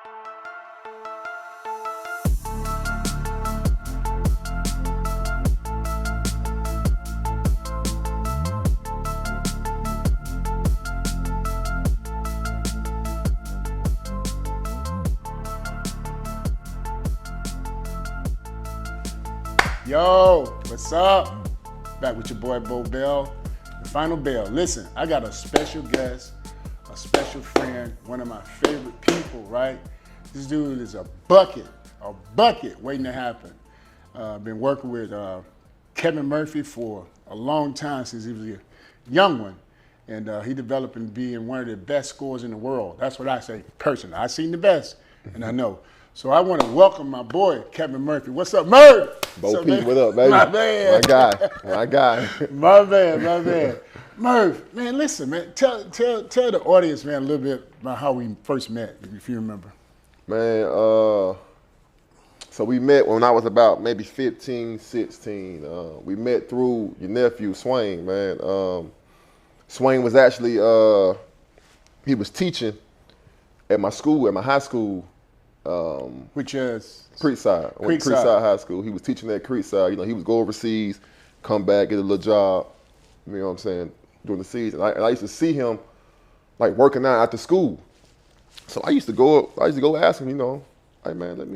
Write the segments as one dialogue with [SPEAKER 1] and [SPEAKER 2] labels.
[SPEAKER 1] Yo, what's up? Back with your boy Bo Bell, the Final Bell. Listen, I got a special guest, a special friend, one of my favorite people, right? This dude is a bucket waiting to happen. Been working with Kevin Murphy for a long time, since he was a young one. And he developed into being one of the best scorers in the world. That's what I say personally. I've seen the best, and I know. So I want to welcome my boy, Kevin Murphy. What's up, Murph?
[SPEAKER 2] Bo Pete, what up, baby?
[SPEAKER 1] My man.
[SPEAKER 2] My guy.
[SPEAKER 1] My man. Murph, man, listen, man. Tell the audience, man, a little bit about how we first met, if you remember.
[SPEAKER 2] Man, so we met when I was about maybe 15, 16. We met through your nephew, Swain, man. Swain was actually, he was teaching at my school, at my high school.
[SPEAKER 1] Which is?
[SPEAKER 2] Creekside. Creekside High School. He was teaching at Creekside. You know, he would go overseas, come back, get a little job, you know what I'm saying, during the season. And I used to see him, like, working out after school. So I used to go ask him, you know, hey, man, let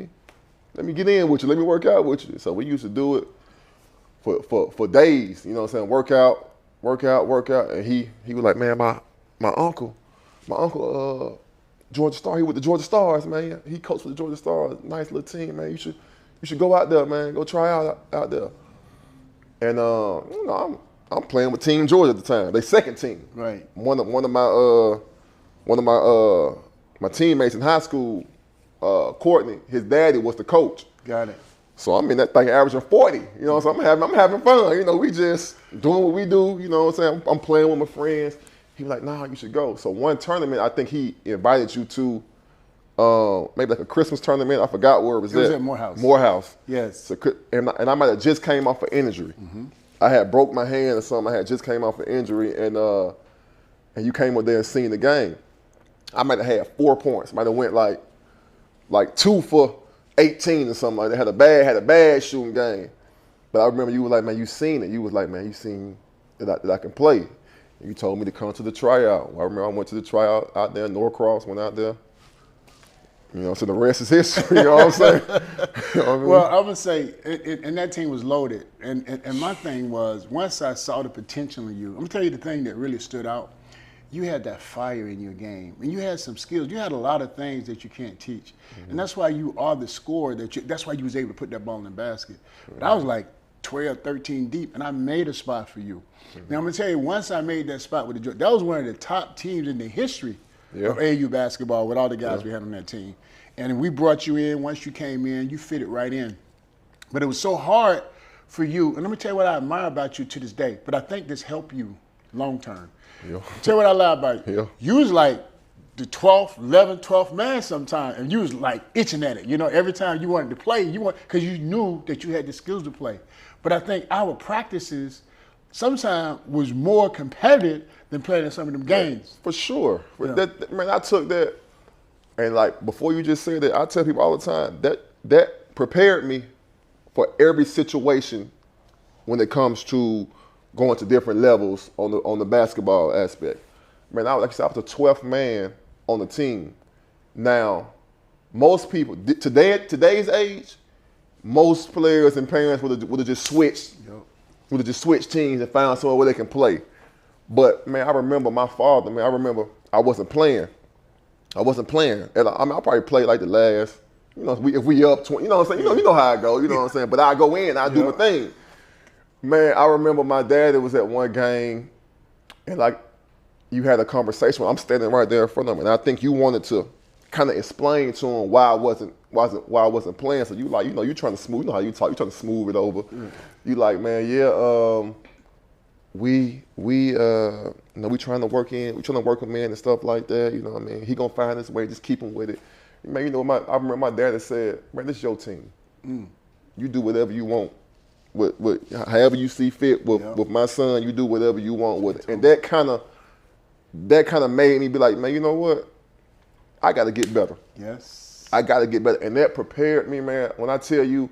[SPEAKER 2] me get in with you. Let me work out with you. So we used to do it for days, you know what I'm saying, work out. And he was like, man, my uncle, Georgia Star, he with the Georgia Stars, man. He coached for the Georgia Stars, nice little team, man. You should go out there, man. Go try out there. And you know, I'm playing with Team Georgia at the time. They second team.
[SPEAKER 1] Right.
[SPEAKER 2] One of my teammates in high school, Courtney, his daddy was the coach.
[SPEAKER 1] Got it.
[SPEAKER 2] So I'm in that thing averaging 40. You know, so I'm having fun. You know, we just doing what we do. You know what I'm saying? I'm playing with my friends. He was like, nah, you should go. So one tournament, I think he invited you to maybe like a Christmas tournament. I forgot where it was at.
[SPEAKER 1] It was at Morehouse.
[SPEAKER 2] Morehouse.
[SPEAKER 1] Yes.
[SPEAKER 2] So, and I might have just came off an injury. Mm-hmm. I had broke my hand or something. I had just came off an injury, and you came up there and seen the game. I might have had 4 points. Might have went like 2 for 18 or something like that. Had a bad shooting game. But I remember you were like, man, you seen it. You was like, man, you seen that I can play. You told me to come to the tryout. I remember I went to the tryout out there in Norcross, went out there. You know, so the rest is history, you know what I'm saying? You know what I mean?
[SPEAKER 1] Well, I would say, and that team was loaded. And my thing was, once I saw the potential in you, I'm going to tell you the thing that really stood out. You had that fire in your game. And you had some skills. You had a lot of things that you can't teach. Mm-hmm. And that's why you are the scorer. That's why you was able to put that ball in the basket. Mm-hmm. But I was like 12, 13 deep, and I made a spot for you. Mm-hmm. Now, I'm going to tell you, once I made that spot with the Georgia, that was one of the top teams in the history of AAU basketball with all the guys we had on that team. And we brought you in. Once you came in, you fitted right in. But it was so hard for you. And let me tell you what I admire about you to this day. But I think this helped you long term. Yeah. Tell you what I love about you. Yeah. You was like the 12th man sometimes. And you was like itching at it. You know, every time you wanted to play, because you knew that you had the skills to play. But I think our practices sometimes was more competitive than playing in some of them games.
[SPEAKER 2] For sure. Yeah. Man, I took that, and like before you just said that, I tell people all the time that prepared me for every situation when it comes to going to different levels on the basketball aspect. Man, like I said, I was the 12th man on the team. Now, most people today's age, most players and parents would have just switched. Yep. Would have just switched teams and found somewhere where they can play. But, man, I remember my father, I wasn't playing. And I probably played like the last, you know, if we up 20, you know what I'm saying? You know how I go, you know what I'm saying? But I go in, I do my thing. Man, I remember my dad, it was at one game, and like you had a conversation. I'm standing right there in front of him, and I think you wanted to kind of explain to him why I wasn't playing. So you trying to smooth, you know how you talk, you trying to smooth it over. Mm. You like, man, we trying to work him in and stuff like that. You know what I mean? He gonna find his way. Just keep him with it. Man, you know, I remember my dad had said, man, this is your team. Mm. You do whatever you want. With however you see fit with my son, you do whatever you want with it. And that kind of made me be like, man, you know what? I got to get better.
[SPEAKER 1] Yes.
[SPEAKER 2] I got to get better. And that prepared me, man. When I tell you,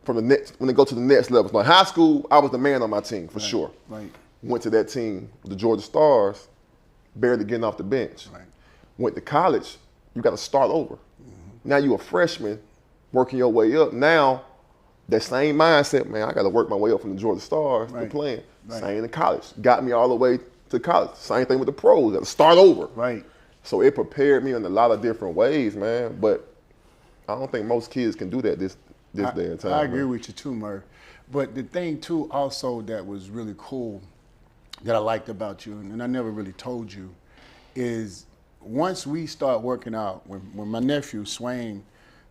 [SPEAKER 2] when they go to the next level. Now, high school, I was the man on my team, for sure.
[SPEAKER 1] Right.
[SPEAKER 2] Went to that team, the Georgia Stars, barely getting off the bench.
[SPEAKER 1] Right.
[SPEAKER 2] Went to college, you got to start over. Now you a freshman, working your way up. Now, that same mindset, man, I got to work my way up from the Georgia Stars to playing.
[SPEAKER 1] Right.
[SPEAKER 2] Same in college. Got me all the way to college. Same thing with the pros. Got to start over.
[SPEAKER 1] Right.
[SPEAKER 2] So it prepared me in a lot of different ways, man. But I don't think most kids can do that this day and time.
[SPEAKER 1] I agree with you too, Murph. But the thing too, also that was really cool that I liked about you, and I never really told you, is once we start working out, when my nephew Swain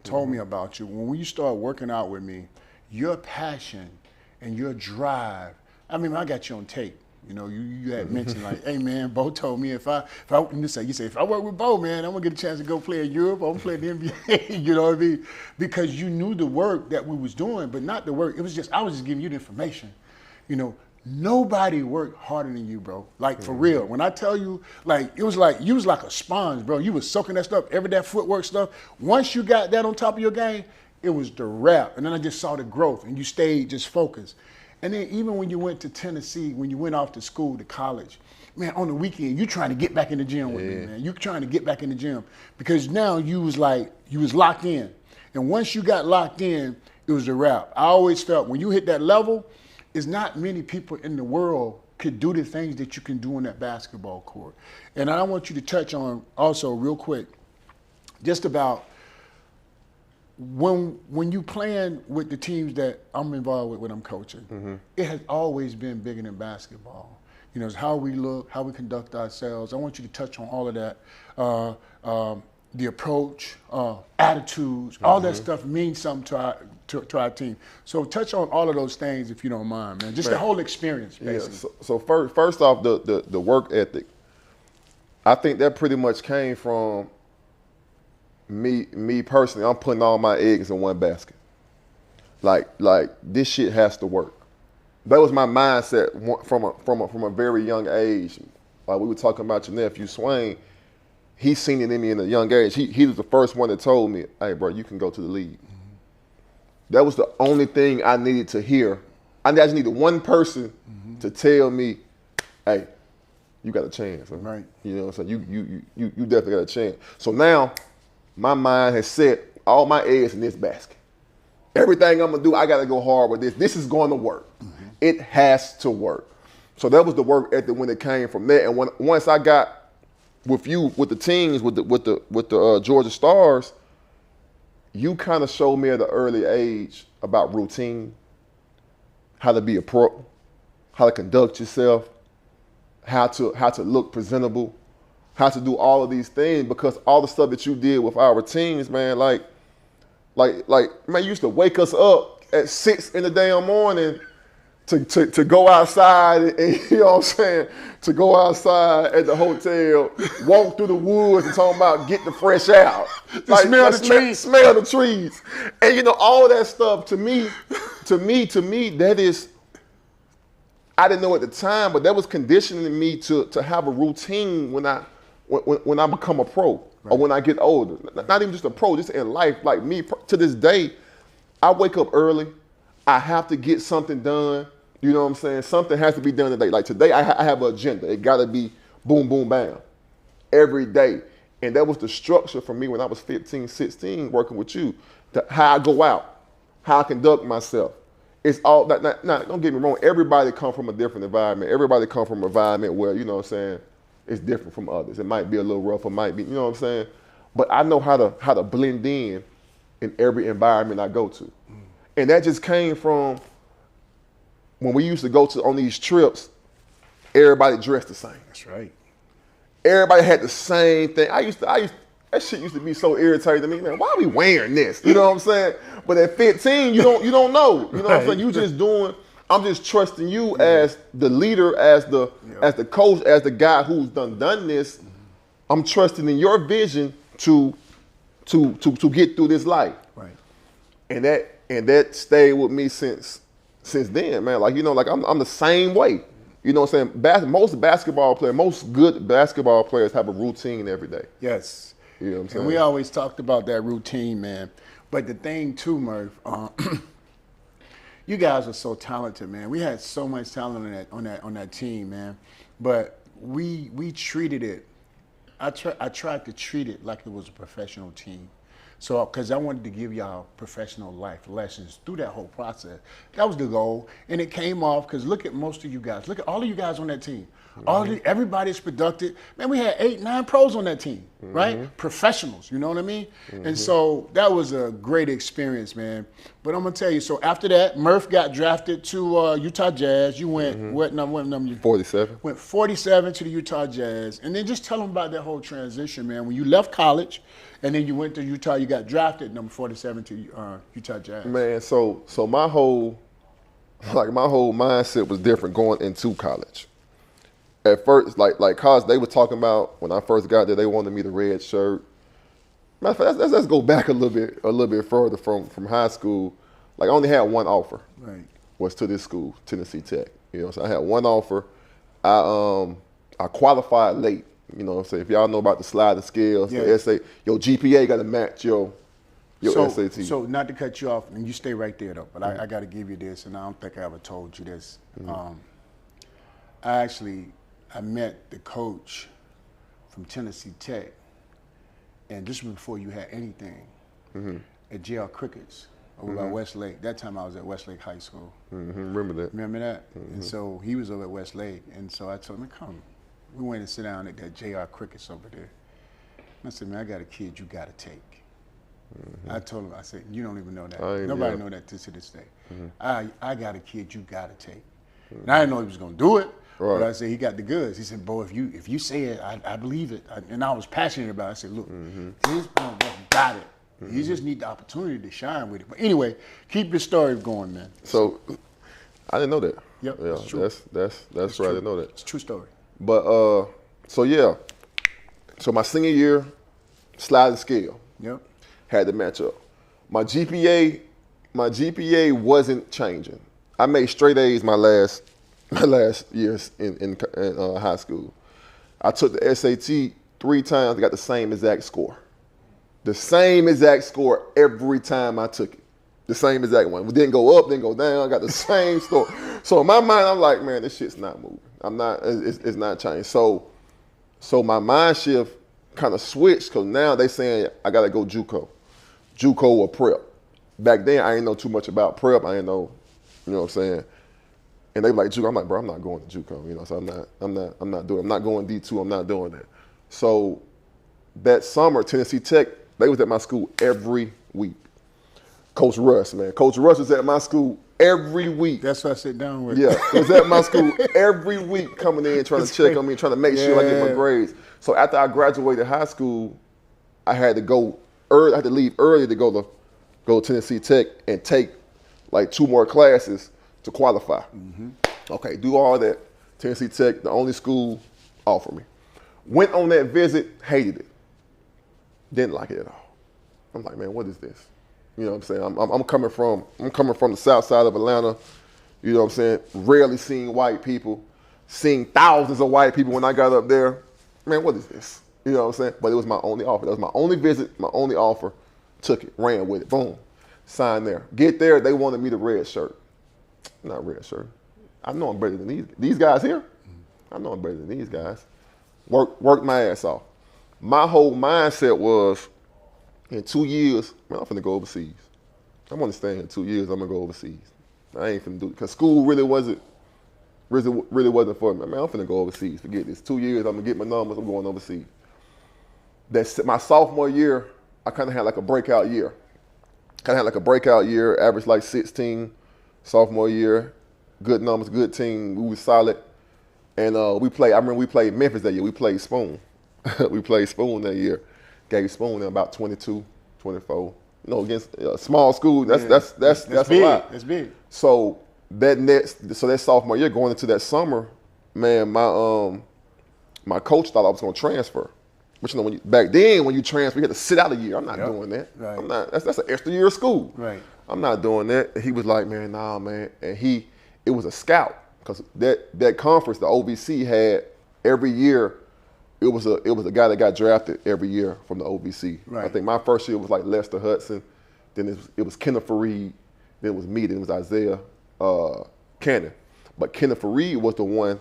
[SPEAKER 1] told me about you, when you start working out with me, your passion and your drive, I mean, I got you on tape. You know, you had mentioned like, hey man, Bo told me if I you say if I work with Bo, man, I'm gonna get a chance to go play in Europe, I'm gonna play in the NBA, you know what I mean? Because you knew the work that we was doing, but not the work. It was just I was just giving you the information. You know, nobody worked harder than you, bro. Like for real. When I tell you, like it was like you was like a sponge, bro. You was soaking that stuff, that footwork stuff. Once you got that on top of your game, it was the wrap. And then I just saw the growth, and you stayed just focused. And then even when you went to Tennessee, when you went off to school, to college, man, on the weekend, you trying to get back in the gym with me, man. You trying to get back in the gym because now you was locked in. And once you got locked in, it was a wrap. I always felt when you hit that level, it's not many people in the world could do the things that you can do on that basketball court. And I want you to touch on also real quick, just about when you playing with the teams that I'm involved with, when I'm coaching, it has always been bigger than basketball. You know, it's how we look, how we conduct ourselves. I want you to touch on all of that. The approach, attitudes, all that stuff means something to our team. So touch on all of those things if you don't mind, man. Just the whole experience, basically.
[SPEAKER 2] Yeah. So first off, the work ethic. I think that pretty much came from me personally. I'm putting all my eggs in one basket. Like this shit has to work. That was my mindset from a very young age. Like we were talking about your nephew Swain. He seen it in me in a young age. He was the first one that told me, hey, bro, you can go to the league. That was the only thing I needed to hear. I just needed one person to tell me, hey, you got a chance. Huh?
[SPEAKER 1] Right.
[SPEAKER 2] You know what I'm saying? You definitely got a chance. So now my mind has set all my eggs in this basket. Everything I'm going to do, I got to go hard with this. This is going to work. It has to work. So that was the work ethic when it came from that. And once I got with you, with the teams, with the Georgia Stars, you kind of showed me at an early age about routine, how to be a pro, how to conduct yourself, how to look presentable, how to do all of these things, because all the stuff that you did with our teams, man, like man, you used to wake us up at 6 in the damn morning to go outside and you know what I'm saying, to go outside at the hotel, walk through the woods and talking about get the fresh out.
[SPEAKER 1] Smell the trees.
[SPEAKER 2] Smell the trees. And you know, all that stuff to me, that is, I didn't know at the time, but that was conditioning me to have a routine when I become a pro or when I get older. Not even just a pro, just in life. Like me, to this day, I wake up early. I have to get something done. You know what I'm saying? Something has to be done today. Like today, I have an agenda. It got to be boom, boom, bam, every day. And that was the structure for me when I was 15, 16, working with you. How I go out, how I conduct myself. It's all, don't get me wrong, everybody come from a different environment. Everybody come from an environment where, you know what I'm saying, it's different from others. It might be a little rough, it might be, you know what I'm saying? But I know how to blend in every environment I go to. And that just came from when we used to go on these trips, everybody dressed the same.
[SPEAKER 1] That's right.
[SPEAKER 2] Everybody had the same thing. That shit used to be so irritating to me, man. Why are we wearing this? You know what I'm saying? But at 15, you don't know. You know what I'm saying? You just doing, I'm just trusting you as the leader, as the coach, as the guy who's done this. I'm trusting in your vision to get through this life.
[SPEAKER 1] Right.
[SPEAKER 2] And that stayed with me since then, man. Like, you know, like I'm the same way. You know what I'm saying? Most good basketball players have a routine every day.
[SPEAKER 1] Yes.
[SPEAKER 2] You know what I'm saying?
[SPEAKER 1] And we always talked about that routine, man. But the thing too, Murph, you guys are so talented, man. We had so much talent on that team, man. But we treated it. I tried to treat it like it was a professional team. So, because I wanted to give y'all professional life lessons through that whole process. That was the goal, and it came off. Because look at most of you guys. Look at all of you guys on that team. Everybody's productive. Man, we had 8, 9 pros on that team, right? Professionals, you know what I mean? And so that was a great experience, man. But I'm gonna tell you. So after that, Murph got drafted to Utah Jazz. You went what number?
[SPEAKER 2] 47.
[SPEAKER 1] Went 47 to the Utah Jazz, and then just tell them about that whole transition, man. When you left college, and then you went to Utah, you got drafted number 47 to Utah Jazz.
[SPEAKER 2] Man, so my whole mindset was different going into college. At first, like college, they were talking about when I first got there, they wanted me to red shirt. Matter of fact, let's go back a little bit further from high school. Like I only had one offer.
[SPEAKER 1] Right.
[SPEAKER 2] Was to this school, Tennessee Tech. You know, so I had one offer. I qualified late. You know what I'm saying? If y'all know about the sliding scales, the essay, your GPA got to match your SAT.
[SPEAKER 1] So not to cut you off, and you stay right there though, but I got to give you this, and I don't think I ever told you this. I met the coach from Tennessee Tech, and this was before you had anything, at JR Crickets over by Westlake. That time I was at Westlake High School.
[SPEAKER 2] Remember that?
[SPEAKER 1] Remember that? And so he was over at Westlake, and so I told him, come. We went and sit down at that JR Crickets over there. And I said, man, I got a kid you got to take. I told him, I said, you don't even know that. Nobody know that to this day. I got a kid you got to take. And I didn't know he was going to do it, but I said, he got the goods. He said, boy, if you say it, I believe it. And I was passionate about it. I said, look, this motherfucker got it. You just need the opportunity to shine with it. But anyway, keep your story going, man.
[SPEAKER 2] So I didn't know that.
[SPEAKER 1] Yep,
[SPEAKER 2] yeah,
[SPEAKER 1] it's true.
[SPEAKER 2] That's right. I didn't know that.
[SPEAKER 1] It's a true story.
[SPEAKER 2] But so my senior year, sliding scale.
[SPEAKER 1] Yep.
[SPEAKER 2] Had to match up. My GPA wasn't changing. I made straight A's my last years in high school. I took the SAT 3 times. I got the same exact score. The same exact score every time I took it. The same exact one. We didn't go up, didn't go down. I got the same score. So in my mind, I'm like, man, this shit's not moving. It's not changed. So my mind shift kind of switched because now they saying I got to go JUCO or prep. Back then, I didn't know too much about prep. I didn't know, you know what I'm saying? And they like JUCO. I'm like, bro, I'm not going to JUCO. You know, so I'm not going D2. I'm not doing that. So that summer, Tennessee Tech, they was at my school every week. Coach Russ, man. Coach Russ was at my school every week.
[SPEAKER 1] That's what I sit down with.
[SPEAKER 2] Yeah, he was at my school every week coming in, trying to check on me, trying to make sure I get my grades. So after I graduated high school, I had to go early. I had to leave early to go to Tennessee Tech and take like 2 more classes to qualify. Okay, do all that. Tennessee Tech, the only school offered me. Went on that visit, hated it. Didn't like it at all. I'm like, man, what is this? You know what I'm saying? I'm coming from the south side of Atlanta. You know what I'm saying? Rarely seeing white people, seeing thousands of white people when I got up there. Man, what is this? You know what I'm saying? But it was my only offer. That was my only visit, my only offer. Took it, ran with it, boom, signed there. Get there, they wanted me to red shirt. Not red shirt. I know I'm better than these guys here. I know I'm better than these guys. Worked my ass off. My whole mindset was, in 2 years, man, I'm finna go overseas. I'm gonna stay here in 2 years. I'm gonna go overseas. I ain't finna do it because school really wasn't for me. Man, I'm finna go overseas. Forget this. 2 years, I'm gonna get my numbers. I'm going overseas. That's my sophomore year. I kind of had like a breakout year. Averaged like 16. Sophomore year, good numbers, good team. We was solid, and I remember we played Memphis that year. We played Spoon. We played Spoon that year. Gave Spoon about 22, 24. You know, against a small school, that's a
[SPEAKER 1] big.
[SPEAKER 2] lot.
[SPEAKER 1] That's big.
[SPEAKER 2] So that sophomore year, going into that summer, man, my coach thought I was going to transfer. But you know, back then when you transfer, you had to sit out a year. I'm not doing that.
[SPEAKER 1] Right.
[SPEAKER 2] I'm not. That's an extra year of school.
[SPEAKER 1] Right.
[SPEAKER 2] I'm not doing that. And he was like, man, nah, man. And it was a scout because that conference, the OVC had every year it was a guy that got drafted every year from the OVC.
[SPEAKER 1] Right.
[SPEAKER 2] I think my first year was like Lester Hudson, then it was Kenneth Fareed, then it was me, then it was Isaiah Cannon. But Kenneth Fareed was the one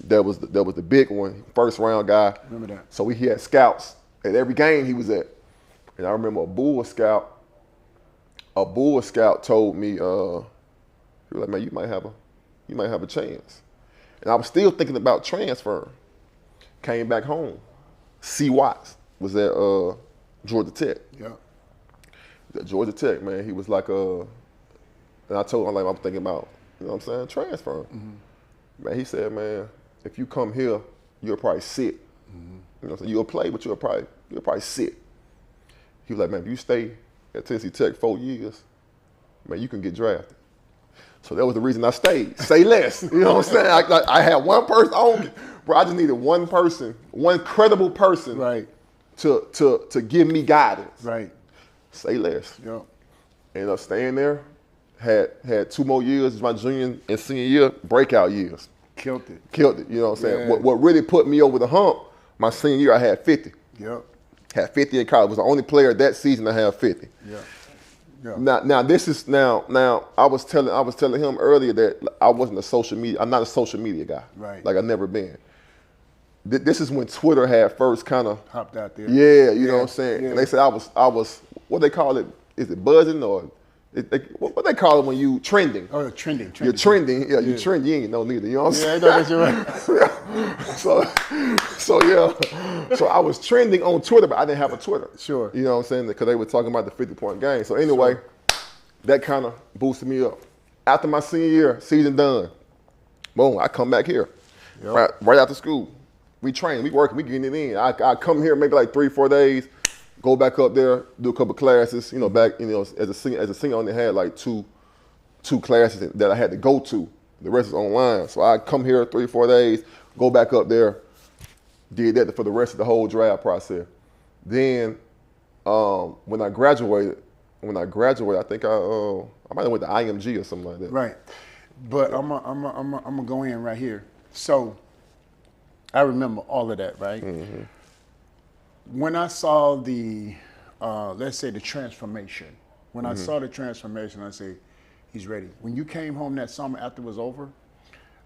[SPEAKER 2] that was the big one, first round guy.
[SPEAKER 1] Remember that.
[SPEAKER 2] So he had scouts at every game he was at. And I remember a Bull Scout told me, he was like, man, you might have a chance. And I was still thinking about transferring. Came back home. C. Watts was at Georgia Tech.
[SPEAKER 1] Yeah.
[SPEAKER 2] At Georgia Tech, man, he was like, and I told him, like, I'm thinking about, you know what I'm saying, transferring. Mm-hmm. Man, he said, man, if you come here, you'll probably sit. Mm-hmm. You know what I'm saying? You'll play, but you'll probably sit. He was like, man, if you stay at Tennessee Tech 4 years, man, you can get drafted. So that was the reason I stayed. Say less. You know what I'm saying? I had one person. I just needed one person, one credible person,
[SPEAKER 1] right,
[SPEAKER 2] to give me guidance.
[SPEAKER 1] Right.
[SPEAKER 2] Say less.
[SPEAKER 1] Yep.
[SPEAKER 2] Ended up staying there. Had 2 more years, my junior and senior year, breakout years.
[SPEAKER 1] Killed it.
[SPEAKER 2] You know what I'm saying?
[SPEAKER 1] Yeah.
[SPEAKER 2] What really put me over the hump, my senior year, I had 50.
[SPEAKER 1] Yep.
[SPEAKER 2] Had 50 in college. Was the only player that season to have 50.
[SPEAKER 1] Yeah. Yeah.
[SPEAKER 2] Now this is now I was telling him earlier that I'm not a social media guy.
[SPEAKER 1] Right.
[SPEAKER 2] Like I've never been. This is when Twitter had first kind of
[SPEAKER 1] hopped out there.
[SPEAKER 2] Yeah, you know what I'm saying.
[SPEAKER 1] Yeah.
[SPEAKER 2] And they said I was what they call it? Is it buzzing or what they call it when you trending?
[SPEAKER 1] Oh, trending.
[SPEAKER 2] You're trending. Yeah, you trend. You ain't no neither. You know what I'm saying?
[SPEAKER 1] Yeah, I know that's right.
[SPEAKER 2] So I was trending on Twitter, but I didn't have a Twitter.
[SPEAKER 1] Sure.
[SPEAKER 2] You know what I'm saying? Because they were talking about the 50-point game. So anyway, that kind of boosted me up. After my senior year, season done, boom, I come back here. Yep. Right after school. We train, we working, we getting it in. I come here maybe like 3-4 days, go back up there, do a couple classes. You know, back as a senior, I only had like two classes that I had to go to. The rest is online. So I come here 3-4 days, go back up there, did that for the rest of the whole draft process. Then when I graduated, I think I might have went to IMG or something like that.
[SPEAKER 1] Right. But I'm gonna go in right here. So I remember all of that, right? Mm-hmm. When I saw the, let's say the transformation, when I saw the transformation, I say, he's ready. When you came home that summer after it was over,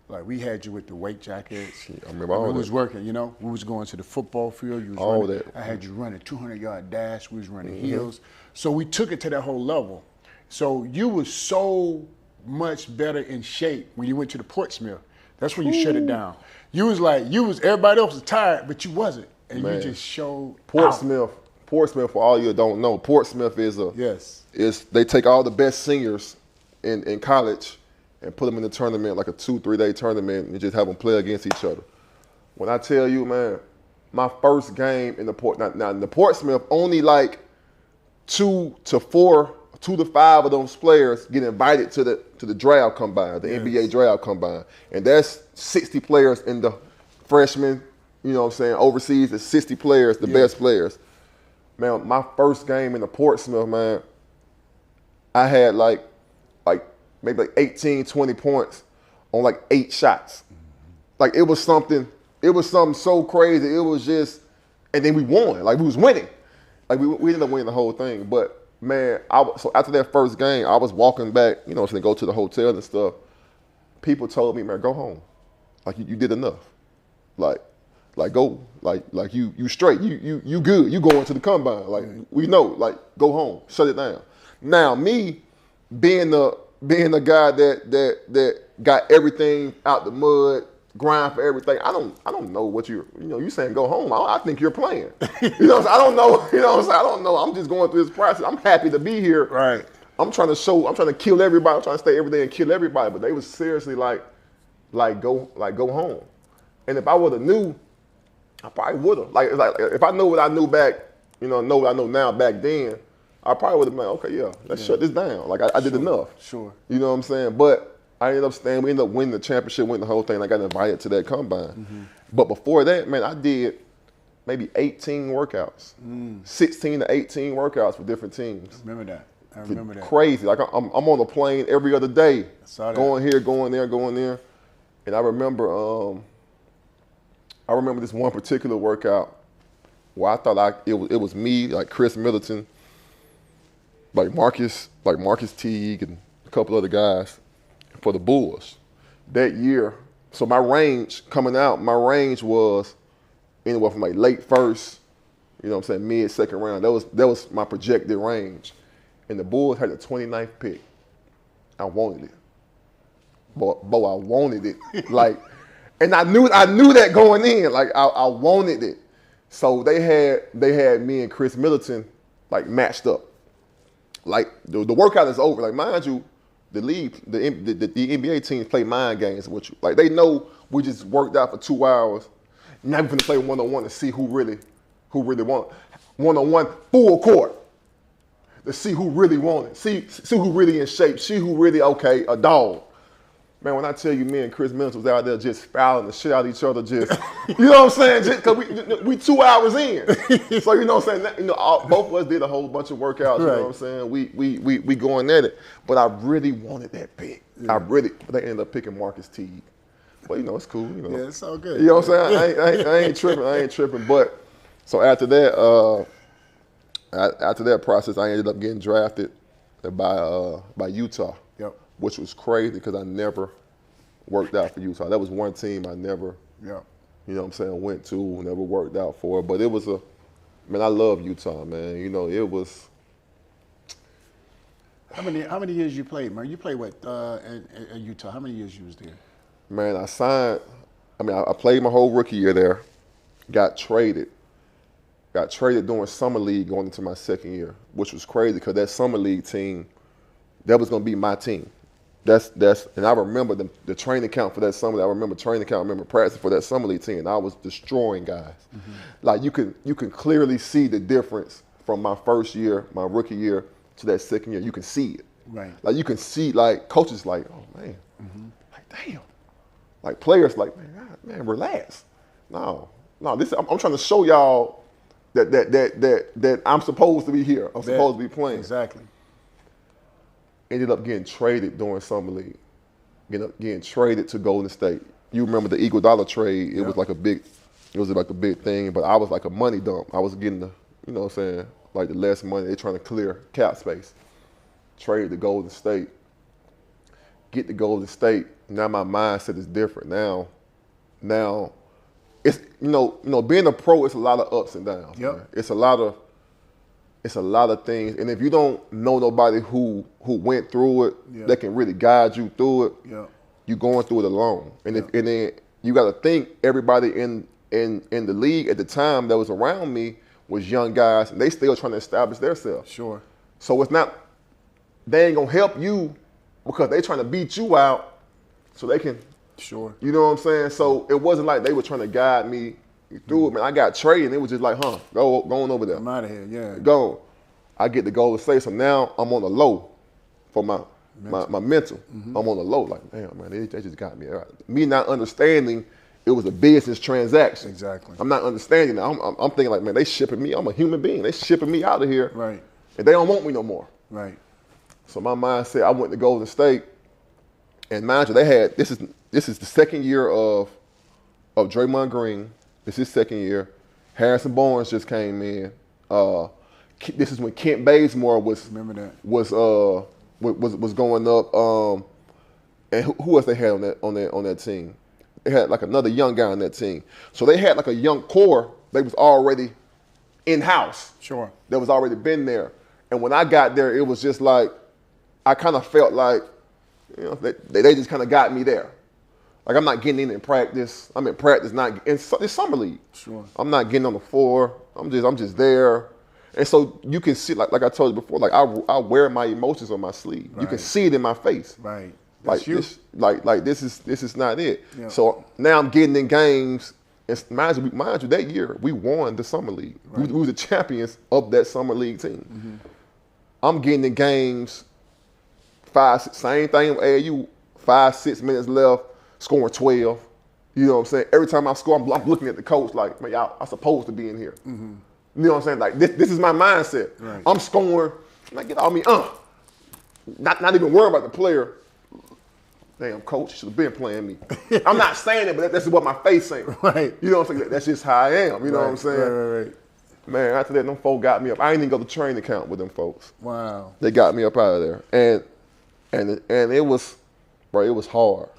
[SPEAKER 1] like we had you with the weight jackets.
[SPEAKER 2] I remember all that.
[SPEAKER 1] We was working, you know. We was going to the football field. You was
[SPEAKER 2] all
[SPEAKER 1] running,
[SPEAKER 2] that.
[SPEAKER 1] I had you running 200-yard dash. We was running heels. So we took it to that whole level. So you was so much better in shape when you went to the Portsmouth. That's when you shut it down. You was everybody else was tired, but you wasn't. And you just showed
[SPEAKER 2] Portsmouth, for all you don't know, Portsmouth is they take all the best seniors in college and put them in a tournament, like a 2-3 day tournament, and just have them play against each other. When I tell you, man, my first game in the Portsmouth, only like 2 to 5 of those players get invited to the draft combine, the NBA draft combine. And that's 60 players in the freshmen, you know what I'm saying, overseas, it's 60 players, the best players. Man, my first game in the Portsmouth, man, I had like maybe like 18, 20 points on like 8 shots. Like it was something so crazy. It was just, and then we won. Like we was winning. Like we ended up winning the whole thing. But man, so after that first game, I was walking back, you know, to go to the hotel and stuff. People told me, man, go home. Like you did enough. Like go, like you straight. You good. You going to the combine. Like we know. Like go home. Shut it down. Now me being the guy that got everything out the mud, grind for everything. I don't know what you saying go home. I think you're playing. You know, I don't know. You know, I don't know. I'm just going through this process. I'm happy to be here.
[SPEAKER 1] Right.
[SPEAKER 2] I'm trying to kill everybody. I'm trying to stay every day and kill everybody. But they was seriously like go home. And if I would have knew, I probably would have. Like if I know what I knew back, know what I know now back then, I probably would have been, okay, let's shut this down. Like I did enough.
[SPEAKER 1] Sure.
[SPEAKER 2] You know what I'm saying? But I ended up staying. We ended up winning the championship, winning the whole thing. And I got invited to that combine. Mm-hmm. But before that, man, I did maybe 18 workouts, 16 to 18 workouts for different teams.
[SPEAKER 1] I remember that.
[SPEAKER 2] Crazy. Like I'm on a plane every other day,
[SPEAKER 1] I saw that.
[SPEAKER 2] going here, going there, going there. And I remember I remember this one particular workout where I thought it was me, like Chris Middleton, like Marcus Teague, and a couple other guys for the Bulls that year. So my range coming out, my range was anywhere from like late first, you know what I'm saying, mid second round. That was my projected range. And the Bulls had the 29th pick. I wanted it. Bo, I wanted it. Like, and I knew that going in. Like I wanted it. So they had me and Chris Middleton like matched up. Like the workout is over. Like mind you, the league, the NBA teams play mind games with you. Like they know we just worked out for 2 hours. Now we're gonna play one-on-one to see who really won. One-on-one, full court. To see who really won it. See who really in shape. See who really okay, a dog. Man, when I tell you, me and Chris Middleton was out there just fouling the shit out of each other, just you know what I'm saying? Just because we 2 hours in, so you know what I'm saying. You know, both of us did a whole bunch of workouts. You know what I'm saying? We going at it, but I really wanted that pick. Yeah. But they ended up picking Marcus Teague. But you know, it's cool. You know,
[SPEAKER 1] yeah, it's all good.
[SPEAKER 2] You know what I'm saying? I ain't tripping. But so after that process, I ended up getting drafted by Utah.
[SPEAKER 1] Yep.
[SPEAKER 2] Which was crazy because I never worked out for Utah. That was one team I never, you know what I'm saying, went to, never worked out for. But it was man, I love Utah, man. You know, it was.
[SPEAKER 1] How many years you played, man? You played what at Utah? How many years you was there?
[SPEAKER 2] Man, I played my whole rookie year there. Got traded during summer league going into my second year, which was crazy because that summer league team, that was gonna be my team. And I remember the training camp for that summer. I remember practicing for that summer league team. And I was destroying guys. Mm-hmm. Like you can clearly see the difference from my first year, my rookie year, to that second year. You can see it.
[SPEAKER 1] Right.
[SPEAKER 2] Like you can see, like coaches, like, oh man, like damn, like players, like man, relax. No, I'm trying to show y'all that I'm supposed to be here. I'm supposed to be playing.
[SPEAKER 1] Exactly.
[SPEAKER 2] Ended up getting traded during summer league. Getting traded to Golden State. You remember the Iguodala trade? It was like a big thing. But I was like a money dump. I was getting the, you know what I'm saying, like the less money. They're trying to clear cap space. Traded to Golden State. Get to Golden State. Now my mindset is different. Now it's you know being a pro, it's a lot of ups and downs.
[SPEAKER 1] Yep.
[SPEAKER 2] Man. It's a lot of things, and if you don't know nobody who went through it, that can really guide you through it, you're going through it alone. And and then you got to think everybody in the league at the time that was around me was young guys, and they still trying to establish themselves.
[SPEAKER 1] Sure.
[SPEAKER 2] So it's not they ain't gonna help you because they trying to beat you out, so they can.
[SPEAKER 1] Sure.
[SPEAKER 2] You know what I'm saying? So it wasn't like they were trying to guide me through it, man. I got traded, and it was just like, go on over there.
[SPEAKER 1] I'm out of here, yeah.
[SPEAKER 2] Go. I get to go to say, so now I'm on the low for my mental. Mm-hmm. I'm on the low, like, damn, man, they just got me. Me not understanding it was a business transaction.
[SPEAKER 1] Exactly. I'm
[SPEAKER 2] not understanding that. I'm thinking like, man, they shipping me. I'm a human being. They shipping me out of here.
[SPEAKER 1] Right.
[SPEAKER 2] And they don't want me no more.
[SPEAKER 1] Right.
[SPEAKER 2] So my mindset, I went to Golden State, and mind you, they had this is the second year of Draymond Green. This is second year. Harrison Barnes just came in. This is when Kent Bazemore was going up. And who else they had on that team? They had like another young guy on that team. So they had like a young core. They was already in house.
[SPEAKER 1] Sure.
[SPEAKER 2] That was already been there. And when I got there, it was just like I kind of felt like, you know, they just kind of got me there. Like I'm not getting in practice. I'm in practice, not in it's summer league.
[SPEAKER 1] Sure. I'm
[SPEAKER 2] not getting on the floor. I'm just there. And so you can see, like I told you before, like I wear my emotions on my sleeve. Right. You can see it in my face.
[SPEAKER 1] Right.
[SPEAKER 2] That's this is not it. Yeah. So now I'm getting in games. And mind you, that year we won the summer league. Right. We were the champions of that summer league team. Mm-hmm. I'm getting in games. Same thing with AAU. 5-6 minutes left, scoring 12. You know what I'm saying? Every time I score, I'm looking at the coach like, man, I'm supposed to be in here. Mm-hmm. You know what I'm saying? Like this is my mindset. Right. I'm scoring. Like get all me. Not even worrying about the player. damn, coach should have been playing me. I'm not saying it, but that's what my face saying.
[SPEAKER 1] Right.
[SPEAKER 2] You know what I'm saying? That's just how I am. You know what I'm saying?
[SPEAKER 1] Right.
[SPEAKER 2] Man, after that, them folks got me up. I ain't even go to training camp with them folks.
[SPEAKER 1] Wow.
[SPEAKER 2] They got me up out of there, and it was, bro, it was hard,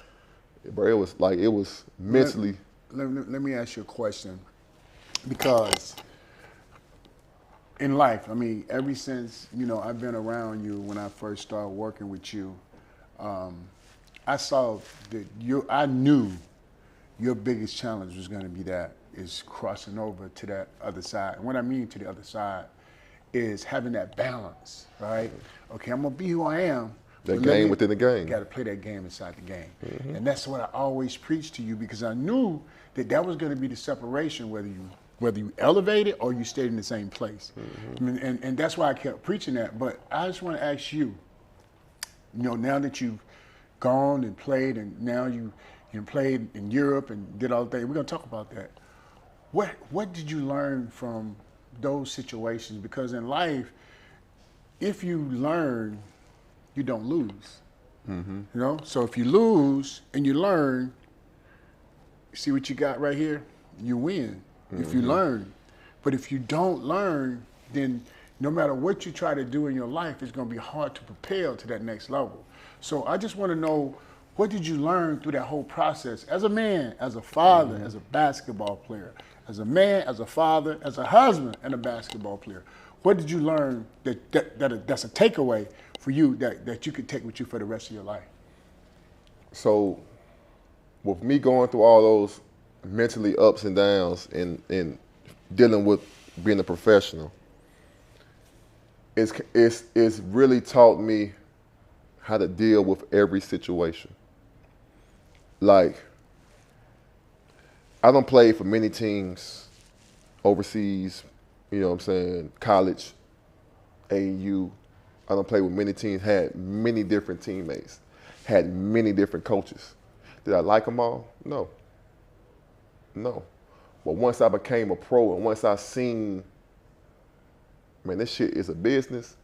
[SPEAKER 2] bro. It was mentally.
[SPEAKER 1] Let me ask you a question, because in life, I mean, ever since I've been around you when I first started working with you, I saw that I knew your biggest challenge was going to be is crossing over to that other side. And what I mean to the other side is having that balance, right? Okay, I'm gonna be who I am.
[SPEAKER 2] That game within the game.
[SPEAKER 1] You got to play that game inside the game, and that's what I always preach to you, because I knew that was going to be the separation, whether you elevated or you stayed in the same place. And that's why I kept preaching that. But I just want to ask you, now that you've gone and played, and now you played in Europe and did all the things, we're going to talk about that. What did you learn from those situations? Because in life, if you learn, you don't lose. So if you lose and you learn, see what you got right here? You win if you learn. But if you don't learn, then no matter what you try to do in your life, it's going to be hard to propel to that next level. So I just want to know, what did you learn through that whole process as a man, as a father, as a basketball player, as a man, as a father, as a husband, and a basketball player? What did you learn that's a takeaway for you that you could take with you for the rest of your life?
[SPEAKER 2] So with me going through all those mentally ups and downs and dealing with being a professional, it's really taught me how to deal with every situation. Like, I done played for many teams overseas, you know what I'm saying, college, AAU. I done played with many teams, had many different teammates, had many different coaches. Did I like them all? No. But once I became a pro and once I seen, man, this shit is a business.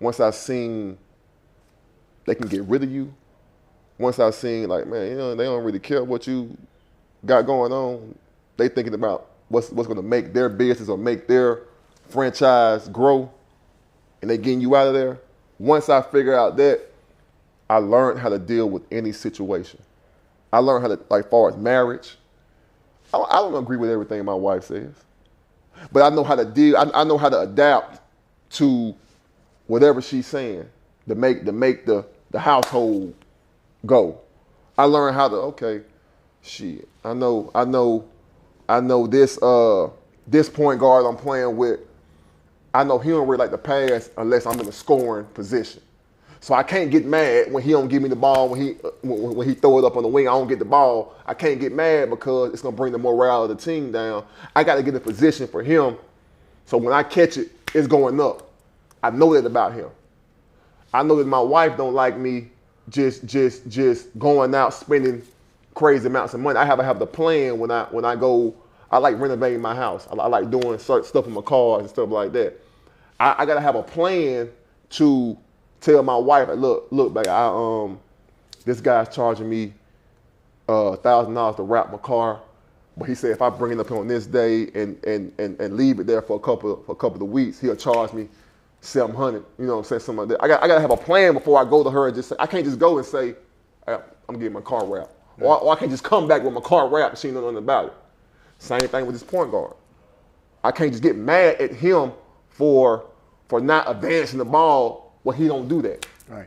[SPEAKER 2] Once I seen they can get rid of you. Once I seen, like, man, they don't really care what you got going on. They thinking about what's going to make their business or make their franchise grow, and they getting you out of there. Once I figure out that, I learned how to deal with any situation. I learned how to, like, far as marriage, I don't agree with everything my wife says, but I know how to deal. I know how to adapt to whatever she's saying to make the household go. I learned how to, okay, shit. I know this point guard I'm playing with, I know he don't really like to pass unless I'm in a scoring position. So I can't get mad when he don't give me the ball, when he throw it up on the wing, I don't get the ball. I can't get mad because it's gonna bring the morale of the team down. I gotta get in position for him, so when I catch it, it's going up. I know that about him. I know that my wife don't like me just going out spending crazy amounts of money. I have the plan when I go. I like renovating my house. I like doing certain stuff with my cars and stuff like that. I gotta have a plan to tell my wife, look, baby, this guy's charging me $1,000 to wrap my car, but he said if I bring it up on this day and leave it there for a couple of weeks, he'll charge me $700. You know what I'm saying? Something like that. I gotta have a plan before I go to her and just say, I can't just go and say, I'm getting my car wrapped. Or I can't just come back with my car wrapped and she know nothing about it. Same thing with this point guard. I can't just get mad at him for not advancing the ball when he don't do that.
[SPEAKER 1] Right.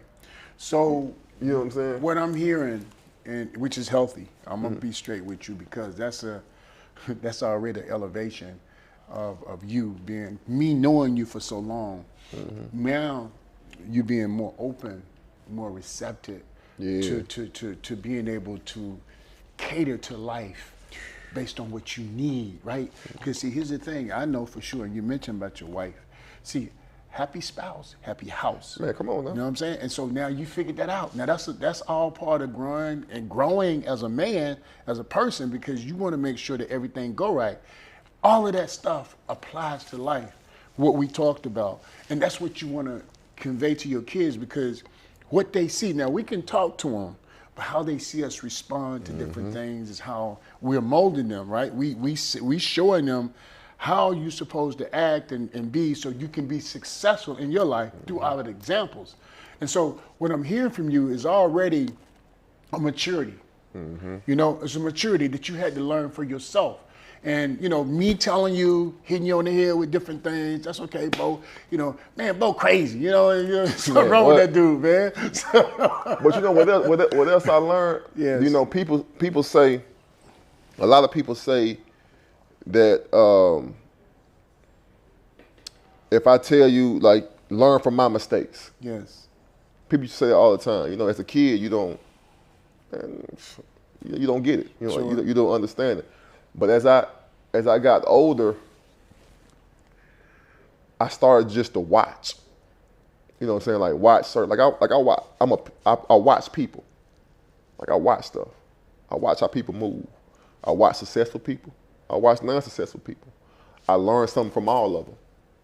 [SPEAKER 1] So,
[SPEAKER 2] you know what I'm saying?
[SPEAKER 1] What I'm hearing, and which is healthy, I'm gonna be straight with you, because that's already an elevation of you being, me knowing you for so long. Now you being more open, more receptive to being able to cater to life based on what you need, right? Because see, here's the thing, I know for sure, and you mentioned about your wife. See, happy spouse, happy house.
[SPEAKER 2] Man, come on now.
[SPEAKER 1] You know what I'm saying? And so now you figured that out. Now that's all part of growing as a man, as a person, because you want to make sure that everything go right. All of that stuff applies to life, what we talked about. And that's what you want to convey to your kids, because what they see, now we can talk to them, but how they see us respond to different things is how we're molding them, right? We showing them how you're supposed to act and be so you can be successful in your life through our examples. And so what I'm hearing from you is already a maturity. You know, it's a maturity that you had to learn for yourself. And, you know, me telling you, hitting you on the head with different things, that's okay, Bo. You know, man, Bo crazy. You know, something wrong with that dude, man.
[SPEAKER 2] But you know what else I learned?
[SPEAKER 1] Yes.
[SPEAKER 2] You know, people say, a lot of people say that if I tell you, like, learn from my mistakes.
[SPEAKER 1] Yes.
[SPEAKER 2] People say it all the time. You know, as a kid, you don't get it. You know,
[SPEAKER 1] Sure.
[SPEAKER 2] you don't understand it. But as I got older, I started just to watch. You know what I'm saying? Like watch certain, I watch people. Like I watch stuff. I watch how people move. I watch successful people. I watch non-successful people. I learned something from all of them.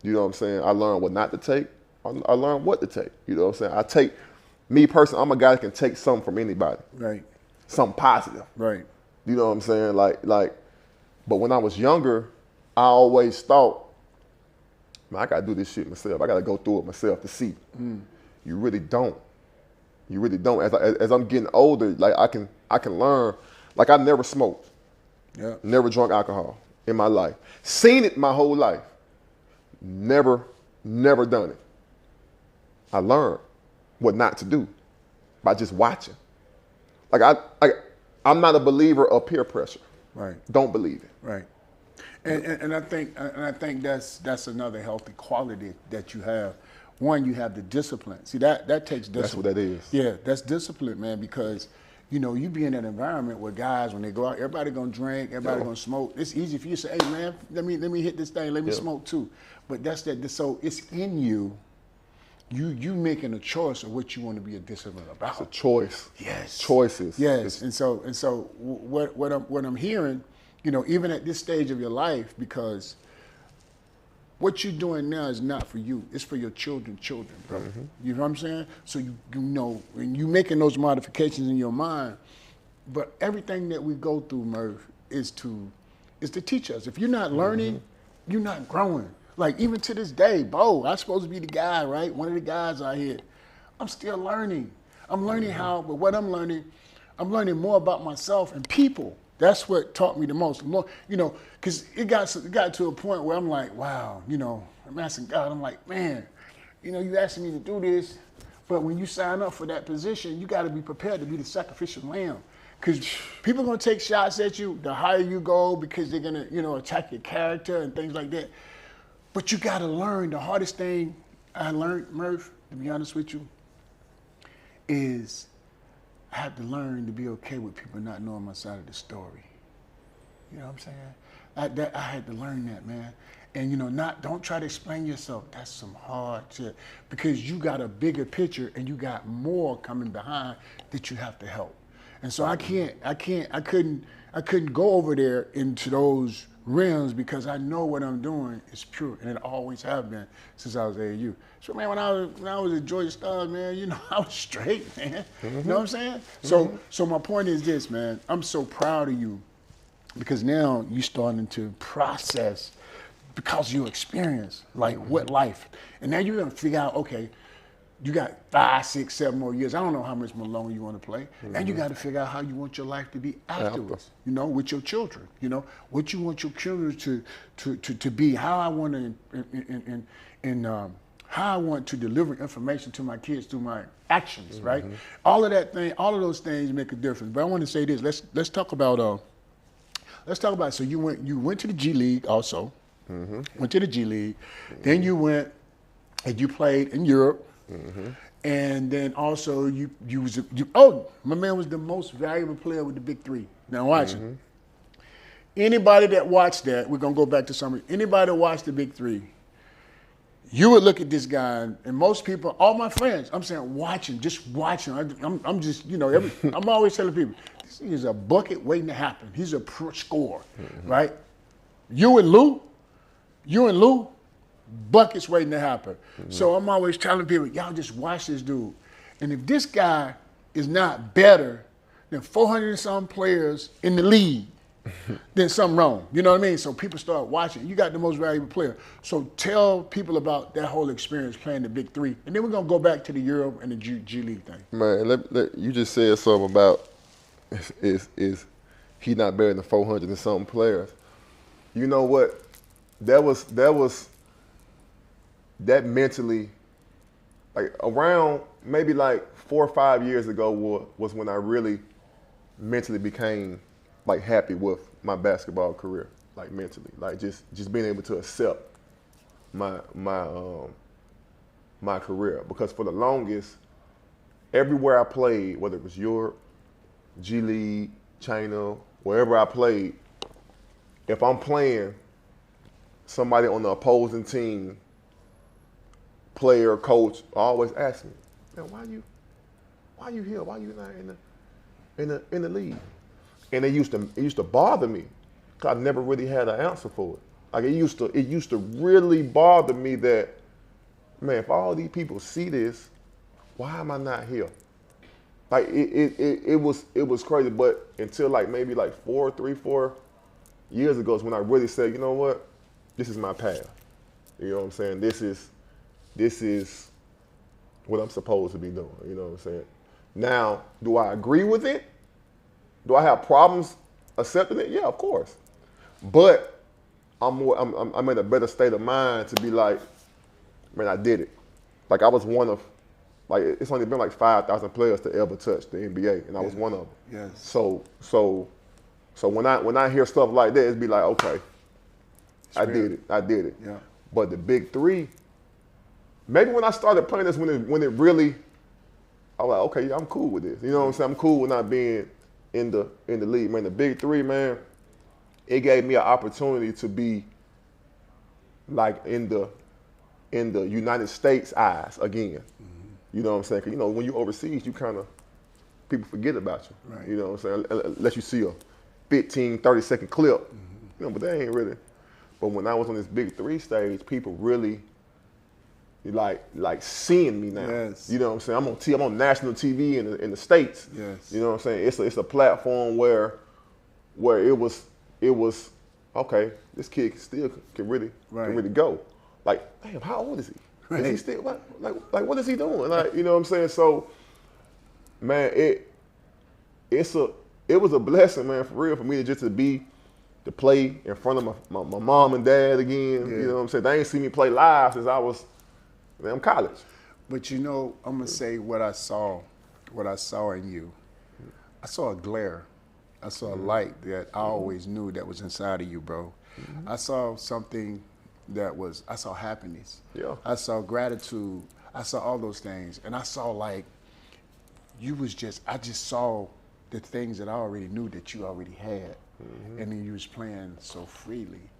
[SPEAKER 2] You know what I'm saying? I learned what not to take. I learned what to take. You know what I'm saying? Me personally, I'm a guy that can take something from anybody.
[SPEAKER 1] Right.
[SPEAKER 2] Something positive.
[SPEAKER 1] Right.
[SPEAKER 2] You know what I'm saying? But when I was younger, I always thought, man, I gotta do this shit myself. I gotta go through it myself to see. You really don't. You really don't. As I'm getting older, like I can learn. Like I never smoked.
[SPEAKER 1] Yeah.
[SPEAKER 2] Never drunk alcohol in my life. Seen it my whole life. Never done it. I learned what not to do by just watching. Like I'm not a believer of peer pressure.
[SPEAKER 1] Right.
[SPEAKER 2] Don't believe it.
[SPEAKER 1] Right. And I think that's another healthy quality that you have. One, you have the discipline. See, that takes discipline.
[SPEAKER 2] That's what that is.
[SPEAKER 1] Yeah, that's discipline, man, because you know, you be in that environment where guys, when they go out, everybody gonna drink, everybody gonna smoke. It's easy for you to say, hey man, let me hit this thing, let me smoke too. But so it's in you. You making a choice of what you want to be a discipline about.
[SPEAKER 2] It's a choice.
[SPEAKER 1] Yes.
[SPEAKER 2] Choices.
[SPEAKER 1] Yes. And so what I'm hearing, you know, even at this stage of your life, because what you're doing now is not for you. It's for your children, bro. You know what I'm saying? So you know, when you making those modifications in your mind, but everything that we go through, Murph, is to teach us. If you're not learning, you're not growing. Like even to this day, Bo, I'm supposed to be the guy, right? One of the guys out here. I'm still learning. I'm learning how, but what I'm learning more about myself and people. That's what taught me the most. You know, because it got to a point where I'm like, wow, you know, I'm asking God, I'm like, man, you know, you asking me to do this, but when you sign up for that position, you got to be prepared to be the sacrificial lamb. Because people are going to take shots at you the higher you go because they're going to, you know, attack your character and things like that. But you got to learn. The hardest thing I learned, Murph, to be honest with you, is I had to learn to be okay with people not knowing my side of the story. You know what I'm saying? I had to learn that, man. And you know, don't try to explain yourself. That's some hard shit. Because you got a bigger picture and you got more coming behind that you have to help. And so I couldn't go over there into those realms because I know what I'm doing is pure, and it always have been since I was AAU. So man, when I was at Georgia Stars, man, you know, I was straight, man. You know what I'm saying? So my point is this, man. I'm so proud of you because now you starting to process because you experience like what life, and now you're gonna figure out, okay, you got 5, 6, 7 more years. I don't know how much more longer you want to play. And you got to figure out how you want your life to be afterwards. You know, with your children. You know, what you want your children to be. How I want to how I want to deliver information to my kids through my actions. Right. All of those things make a difference. But I want to say this. Let's talk about. So you went to the G League also. Went to the G League. Then you went and you played in Europe. And then also my man was the most valuable player with the big three. Now watch it. Anybody that watched that, we're gonna go back to summary. Anybody that watched the big three, you would look at this guy, and most people, all my friends, I'm saying watching. I'm just, you know, I'm always telling people, this is a bucket waiting to happen. He's a pro scorer, right? You and Lou, buckets waiting to happen. So I'm always telling people, y'all just watch this dude. And if this guy is not better than 400 and some players in the league, then something wrong. You know what I mean? So people start watching. You got the most valuable player. So tell people about that whole experience playing the Big Three. And then we're going to go back to the Euro and the G League thing.
[SPEAKER 2] Man, you just said something about is he not better than 400 and something players. You know what? That mentally, like around maybe like 4 or 5 years ago was when I really mentally became like happy with my basketball career, like mentally, like just being able to accept my career, because for the longest, everywhere I played, whether it was Europe, G League, China, wherever I played, if I'm playing, somebody on the opposing team, player, coach, always ask me, man, why you here? Why you not in the league? And it used to bother me, because I never really had an answer for it. Like it used to really bother me that, man, if all these people see this, why am I not here? Like it was crazy. But until like maybe like 4 years ago is when I really said, you know what, this is my path. You know what I'm saying? This is what I'm supposed to be doing. You know what I'm saying? Now, do I agree with it? Do I have problems accepting it? Yeah, of course. But I'm in a better state of mind to be like, man, I did it. Like I was one of, like it's only been like 5,000 players to ever touch the NBA, and I was one of them.
[SPEAKER 1] Yes.
[SPEAKER 2] So when I hear stuff like that, it'd be like, okay, I did it.
[SPEAKER 1] Yeah.
[SPEAKER 2] But the Big Three, maybe when I started playing this, when it really, I was like, okay, yeah, I'm cool with this. You know what I'm saying? I'm cool with not being in the league. Man, the Big Three, man, it gave me an opportunity to be like in the United States eyes again. Mm-hmm. You know what I'm saying? 'Cause, you know, when you overseas, you kind of, people forget about you. Right. You know what I'm saying? Unless you see a 15, 30-second clip. Mm-hmm. You know, but they ain't really. But when I was on this Big Three stage, people really like seeing me now.
[SPEAKER 1] Yes.
[SPEAKER 2] You know what I'm saying? I'm on national TV in the States.
[SPEAKER 1] Yes.
[SPEAKER 2] You know what I'm saying? It's a platform where it was okay, this kid can really go. Like, damn, how old is he? Right. Is he still like what is he doing? Like, you know what I'm saying? So, man, it was a blessing, man, for real, for me to play in front of my mom and dad again. Yeah. You know what I'm saying? They ain't seen me play live since I was in college.
[SPEAKER 1] But you know, I'm gonna say what I saw in you. I saw a glare. I saw a light that I always knew that was inside of you, bro. Mm-hmm. I saw something I saw happiness. Yeah. I saw gratitude. I saw all those things. And I saw like, I just saw the things that I already knew that you already had. Mm-hmm. And then you was playing so freely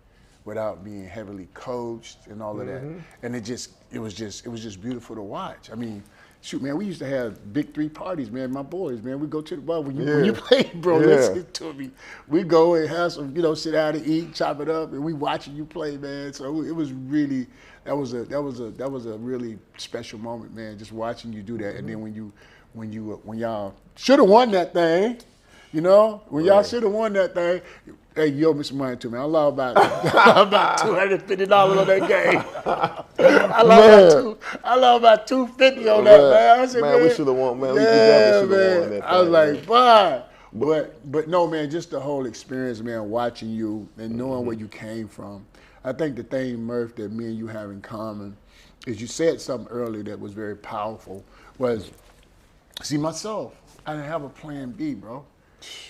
[SPEAKER 1] without being heavily coached and all of that. And it was just beautiful to watch. I mean, shoot, man, we used to have Big Three parties, man. My boys, man, we go to the bar when you play, bro. Yeah. Listen to me. We go and have some, sit down and eat, chop it up, and we watching you play, man. So it was really that was a really special moment, man. Just watching you do that, and then when y'all should have won that thing, y'all should have won that thing. Hey, you owe me some money too, man. I lost about $250 on that game. I lost about $250 on that, man. I said, man,
[SPEAKER 2] we should have won, man. We definitely should have won that thing.
[SPEAKER 1] I was like, bye. But no, man, just the whole experience, man, watching you and knowing where you came from. I think the thing, Murph, that me and you have in common is you said something earlier that was very powerful, was, see, myself, I didn't have a plan B, bro.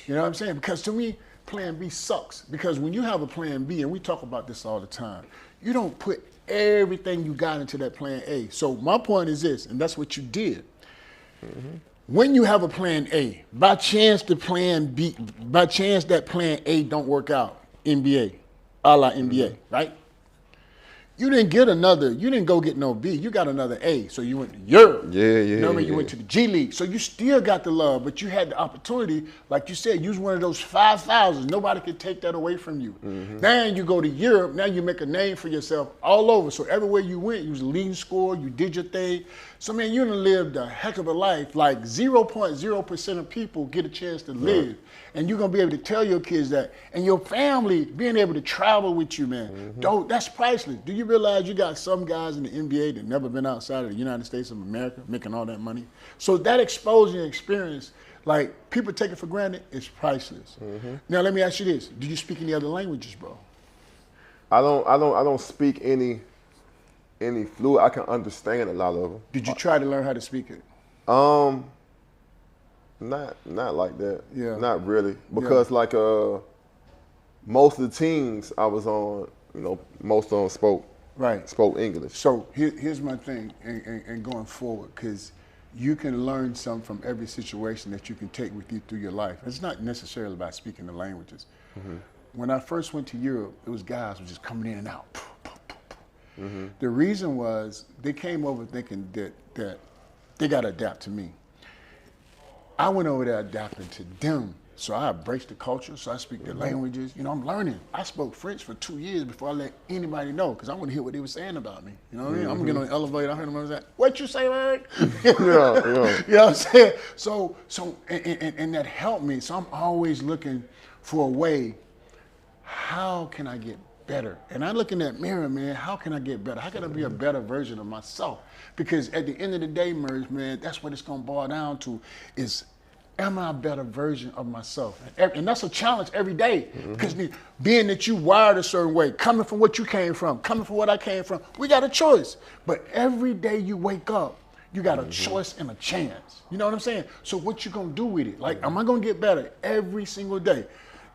[SPEAKER 1] You know what I'm saying? Because to me, plan B sucks, because when you have a plan B, and we talk about this all the time, you don't put everything you got into that plan A. So my point is this, and that's what you did. Mm-hmm. When you have a plan A, by chance that plan A don't work out, NBA, a la NBA, right? You didn't go get no B. You got another A. So you went to Europe.
[SPEAKER 2] Yeah.
[SPEAKER 1] You know what I mean? You went to the G League. So you still got the love, but you had the opportunity, like you said, you was one of those 5,000. Nobody could take that away from you. Now you go to Europe, now you make a name for yourself all over. So everywhere you went, you was a leading scorer, you did your thing. So man, you done lived a heck of a life. Like 0.0% of people get a chance to live. And you're gonna be able to tell your kids that. And your family being able to travel with you, man. That's priceless. Do you realize you got some guys in the NBA that never been outside of the United States of America making all that money? So that exposure and experience, like people take it for granted, is priceless. Now let me ask you this: do you speak any other languages, bro?
[SPEAKER 2] I don't speak any fluid. I can understand a lot of them.
[SPEAKER 1] Did you try to learn how to speak it?
[SPEAKER 2] Not like that.
[SPEAKER 1] Yeah.
[SPEAKER 2] Not really. Because like most of the teams I was on, most of them spoke English.
[SPEAKER 1] So here's my thing, and going forward, because you can learn something from every situation that you can take with you through your life. It's not necessarily about speaking the languages. When I first went to Europe, it was guys who were just coming in and out. The reason was they came over thinking that they got to adapt to me. I went over there adapting to them. So I embraced the culture, so I speak the languages. I'm learning. I spoke French for 2 years before I let anybody know, because I want to hear what they were saying about me. You know what I mean? I'm getting on the elevator, I heard them say, "What you say, man?" You know what I'm saying? So and that helped me. So I'm always looking for a way, how can I get better? And I look in that mirror, man, how can I get better? How can I be a better version of myself? Because at the end of the day, Merge, man, that's what it's going to boil down to is, am I a better version of myself? And that's a challenge every day. Because being that you wired a certain way, coming from what you came from, coming from what I came from, we got a choice. But every day you wake up, you got a choice and a chance. You know what I'm saying? So what you going to do with it? Like, am I going to get better every single day?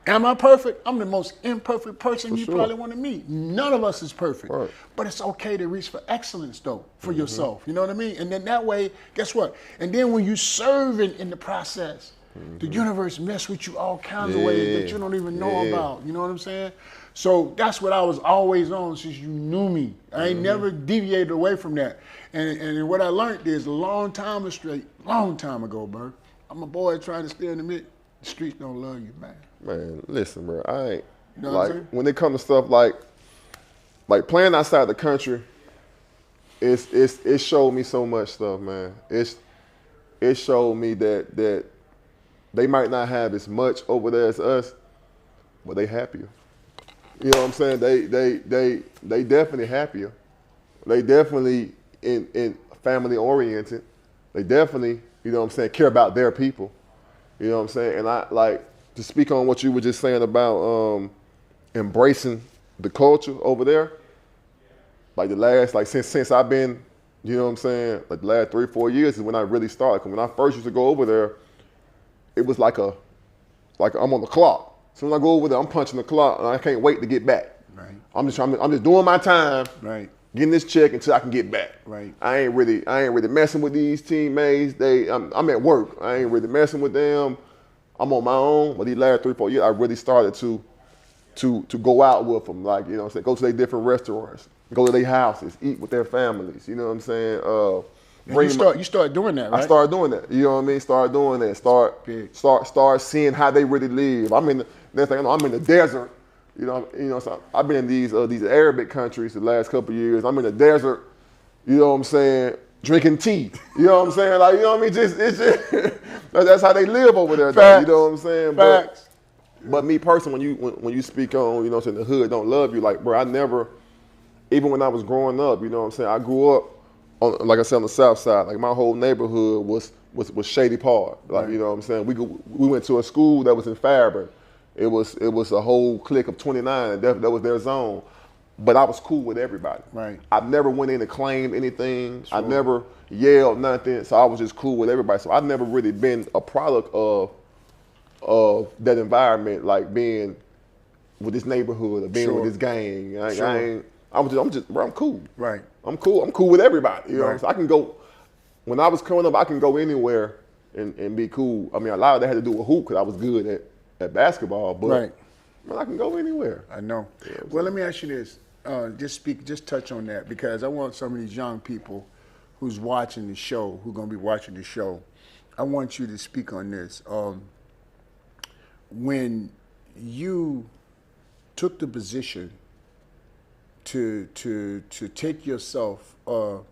[SPEAKER 1] Am I perfect? I'm the most imperfect person you probably want to meet. None of us is perfect.
[SPEAKER 2] Right.
[SPEAKER 1] But it's okay to reach for excellence, though, for yourself. You know what I mean? And then that way, guess what? And then when you serving in the process, the universe mess with you all kinds of ways that you don't even know about. You know what I'm saying? So that's what I was always on since you knew me. I ain't never deviated away from that. And what I learned is a long time ago, bro. I'm a boy trying to stay in the mid. The streets don't love you, man.
[SPEAKER 2] Man, listen, bro. I ain't
[SPEAKER 1] You know what I'm
[SPEAKER 2] like
[SPEAKER 1] saying?
[SPEAKER 2] when it comes to stuff like playing outside the country. It showed me so much stuff, man. It showed me that they might not have as much over there as us, but they happier. You know what I'm saying? They definitely happier. They definitely in family oriented. They definitely, you know what I'm saying, care about their people. You know what I'm saying? And I like to speak on what you were just saying about embracing the culture over there. Like since I've been, you know what I'm saying, like the last 3 or 4 years is when I really started. 'Cause when I first used to go over there, it was like I'm on the clock. So when I go over there, I'm punching the clock and I can't wait to get back.
[SPEAKER 1] Right.
[SPEAKER 2] I'm just doing my time.
[SPEAKER 1] Right.
[SPEAKER 2] Getting this check until I can get back.
[SPEAKER 1] Right.
[SPEAKER 2] I ain't really messing with these teammates. I'm at work. I ain't really messing with them. I'm on my own. But these last 3 or 4 years, I really started to go out with them. Like, you know what I'm saying, go to their different restaurants, go to their houses, eat with their families. You know what I'm saying?
[SPEAKER 1] You start doing that, right?
[SPEAKER 2] I started doing that. You know what I mean? Start doing that. Start seeing how they really live. Next thing I know, I'm in the desert. You know, so I've been in these Arabic countries the last couple of years. I'm in the desert, you know what I'm saying, drinking tea. You know what I'm saying? Like, you know what I mean? It's just that's how they live over there. Though, you know what I'm saying?
[SPEAKER 1] Facts.
[SPEAKER 2] But me personally, when you speak on, you know what I'm saying, the hood don't love you, like, bro, I never, even when I was growing up, you know what I'm saying, I grew up on, like I said, on the south side. Like, my whole neighborhood was Shady Park. Like, you know what I'm saying? We went to a school that was in Fairburn. It was a whole clique of 29, and that was their zone. But I was cool with everybody.
[SPEAKER 1] Right.
[SPEAKER 2] I never went in to claim anything.
[SPEAKER 1] Sure.
[SPEAKER 2] I never yelled nothing. So I was just cool with everybody. So I've never really been a product of that environment, like being with this neighborhood or being with this gang. I'm cool.
[SPEAKER 1] Right.
[SPEAKER 2] I'm cool with everybody. You know what I'm
[SPEAKER 1] Right.
[SPEAKER 2] saying? I can go, when I was coming up, I can go anywhere and be cool. I mean, a lot of that had to do with hoop because I was good at basketball, but
[SPEAKER 1] Right.
[SPEAKER 2] man, I can go anywhere.
[SPEAKER 1] I know. Well, let me ask you this. just touch on that because I want some of these young people who's watching the show, who are going to be watching the show. I want you to speak on this. When you took the position to take yourself to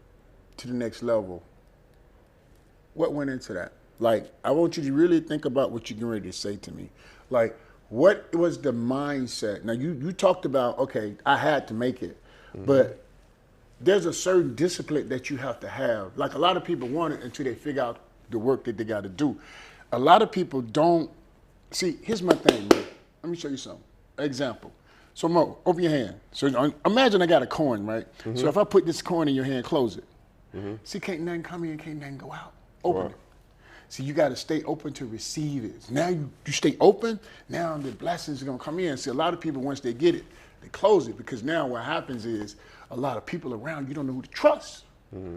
[SPEAKER 1] the next level, what went into that? Like, I want you to really think about what you're getting ready to say to me. Like, what was the mindset? Now, you talked about, okay, I had to make it, but there's a certain discipline that you have to have. Like, a lot of people want it until they figure out the work that they got to do. A lot of people don't. See, here's my thing, man. Let me show you something. Example. So, Mo, open your hand. So, imagine I got a coin, right? So, if I put this coin in your hand, close it. See, can't nothing come in, can't nothing go out. Open it. See, you got to stay open to receive it. Now you stay open, now the blessings are going to come in. See, a lot of people, once they get it, they close it because now what happens is a lot of people around, you don't know who to trust.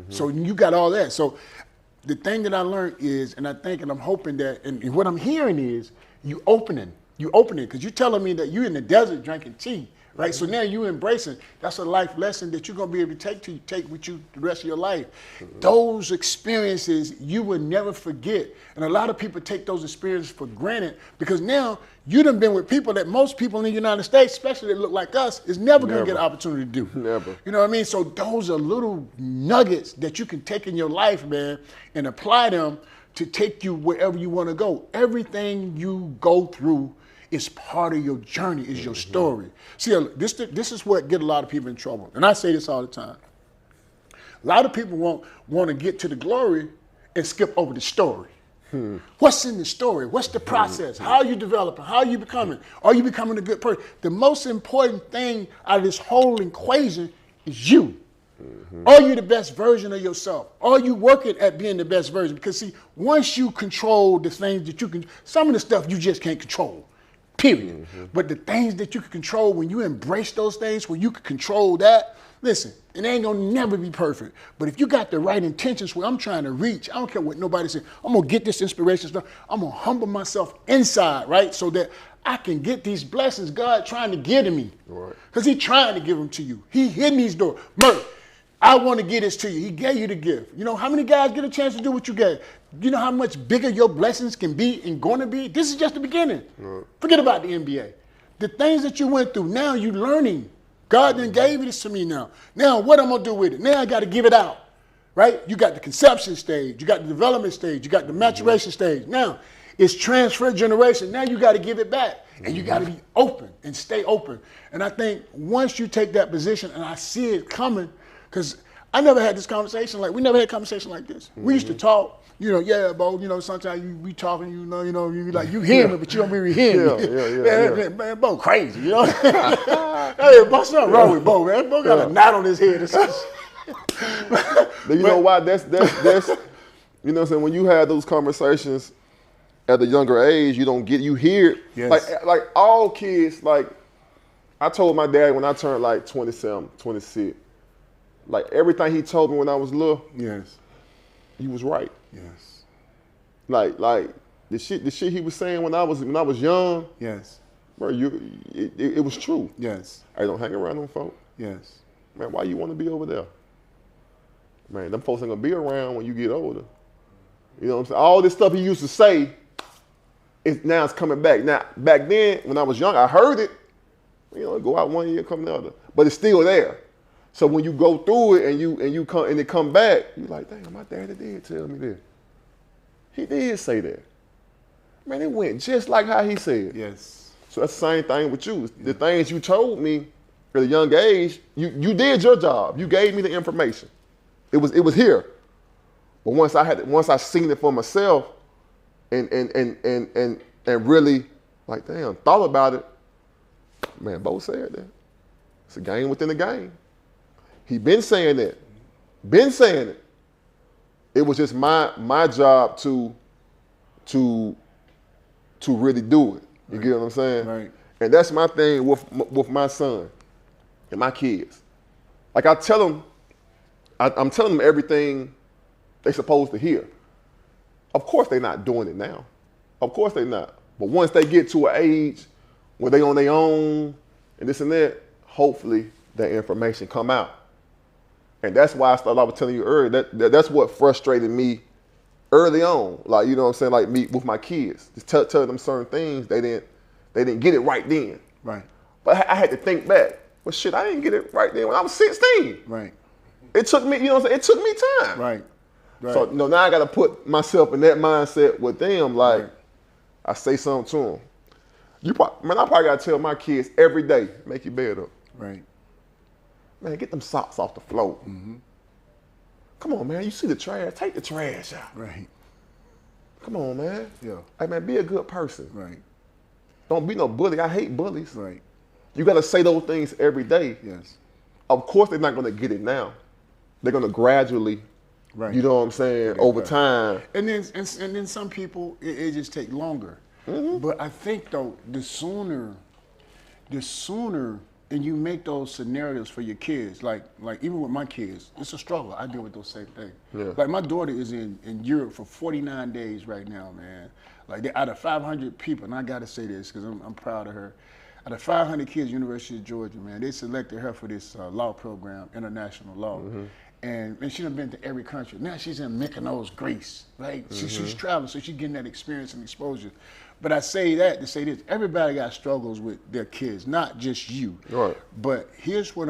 [SPEAKER 1] So you got all that. So the thing that I learned is, and I think and I'm hoping that, and what I'm hearing is, you opening because you're telling me that you're in the desert drinking tea. Right, so now you embracing. That's a life lesson that you're gonna be able to take with you the rest of your life. Those experiences you will never forget, and a lot of people take those experiences for granted because now you done been with people that most people in the United States, especially that look like us, is never gonna get an opportunity to do.
[SPEAKER 2] Never.
[SPEAKER 1] You know what I mean? So those are little nuggets that you can take in your life, man, and apply them to take you wherever you want to go. Everything you go through is part of your journey, is your story. See, this is what get a lot of people in trouble. And I say this all the time. A lot of people want to get to the glory and skip over the story. What's in the story? What's the process? How are you developing? How are you becoming? Are you becoming a good person? The most important thing out of this whole equation is you. Are you the best version of yourself? Are you working at being the best version? Because see, once you control the things that you can, some of the stuff you just can't control. Period. But the things that you can control, when you embrace those things, when you can control that, listen, it ain't gonna never be perfect. But if you got the right intentions where I'm trying to reach, I don't care what nobody says, I'm gonna get this inspiration stuff. I'm gonna humble myself inside, right? So that I can get these blessings God trying to give to me. Because He trying to give them to you. He hitting these doors. Murph, I want to give this to you. He gave you the gift. You know how many guys get a chance to do what you gave? You know how much bigger your blessings can be and going to be? This is just the beginning. Forget about the NBA. The things that you went through, now you're learning. God then gave this to me now. Now what I'm going to do with it? Now I got to give it out, right? You got the conception stage. You got the development stage. You got the maturation stage. Now it's transfer generation. Now you got to give it back. And you got to be open and stay open. And I think once you take that position, and I see it coming, because I never had this conversation we never had a conversation like this. We used to talk, yeah, Bo, sometimes we talking, you be like, you hear me, but you don't really hear me. Man, Bo crazy, Hey, Bo, something wrong with Bo, man. Bo got a knot on his head.
[SPEAKER 2] You know why? That's you know what I'm saying? When you have those conversations at a younger age, you hear it.
[SPEAKER 1] Yes.
[SPEAKER 2] Like all kids, I told my dad when I turned 27, 26, everything he told me when I was little,
[SPEAKER 1] yes,
[SPEAKER 2] he was right.
[SPEAKER 1] Yes.
[SPEAKER 2] Like the shit he was saying when I was young,
[SPEAKER 1] yes,
[SPEAKER 2] bro, it was true.
[SPEAKER 1] Yes.
[SPEAKER 2] Hey, don't hang around them folk.
[SPEAKER 1] Yes.
[SPEAKER 2] Man, why you want to be over there? Man, them folks ain't gonna be around when you get older. You know what I'm saying? All this stuff he used to say, now it's coming back. Now, back then, when I was young, I heard it. Go out one year, come the other. But it's still there. So when you go through it and you come and it come back, you're like, damn, my daddy did tell me this. He did say that. Man, it went just like how he said.
[SPEAKER 1] Yes.
[SPEAKER 2] So that's the same thing with you. The things you told me at a young age, you did your job. You gave me the information. It was here. But once I seen it for myself and really thought about it, man, Bo said that. It's a game within a game. He been saying that. Been saying it. It was just my job to really do it. You get what I'm saying?
[SPEAKER 1] Right.
[SPEAKER 2] And that's my thing with my son and my kids. I tell them, I'm telling them everything they're supposed to hear. Of course they're not doing it now. Of course they're not. But once they get to an age where they on their own and this and that, hopefully that information come out. And that's why I was telling you earlier, that's what frustrated me early on. Like, you know what I'm saying? Like me with my kids. Just tell them certain things, they didn't get it right then.
[SPEAKER 1] Right.
[SPEAKER 2] But I had to think back. Well, shit, I didn't get it right then when I was 16.
[SPEAKER 1] Right.
[SPEAKER 2] It took me, you know what I'm saying? It took me time.
[SPEAKER 1] Right. Right.
[SPEAKER 2] So, now I got to put myself in that mindset with them. Like,
[SPEAKER 1] Right.
[SPEAKER 2] I say something to them. I probably got to tell my kids every day, make your bed up.
[SPEAKER 1] Right.
[SPEAKER 2] Man, get them socks off the floor. Mm-hmm. Come on, man. You see the trash? Take the trash out.
[SPEAKER 1] Right.
[SPEAKER 2] Come on, man.
[SPEAKER 1] Yeah.
[SPEAKER 2] Hey, man, be a good person.
[SPEAKER 1] Right.
[SPEAKER 2] Don't be no bully. I hate bullies.
[SPEAKER 1] Right.
[SPEAKER 2] You got to say those things every day.
[SPEAKER 1] Yes.
[SPEAKER 2] Of course, they're not going to get it now. They're going to gradually,
[SPEAKER 1] Right.
[SPEAKER 2] you know what I'm saying, over time.
[SPEAKER 1] And then some people, it just take longer.
[SPEAKER 2] Mm-hmm.
[SPEAKER 1] But I think though, the sooner, and you make those scenarios for your kids, like even with my kids, it's a struggle. I deal with those same things.
[SPEAKER 2] Yeah.
[SPEAKER 1] Like my daughter is in Europe for 49 days right now, man. Like out of 500 people, and I gotta say this because I'm proud of her. Out of 500 kids, University of Georgia, man, they selected her for this law program, international law. Mm-hmm. And she done been to every country. Now she's in Mykonos, Greece, right? Mm-hmm. She's traveling, so she's getting that experience and exposure. But I say that to say this: everybody got struggles with their kids, not just you.
[SPEAKER 2] Right.
[SPEAKER 1] But here's what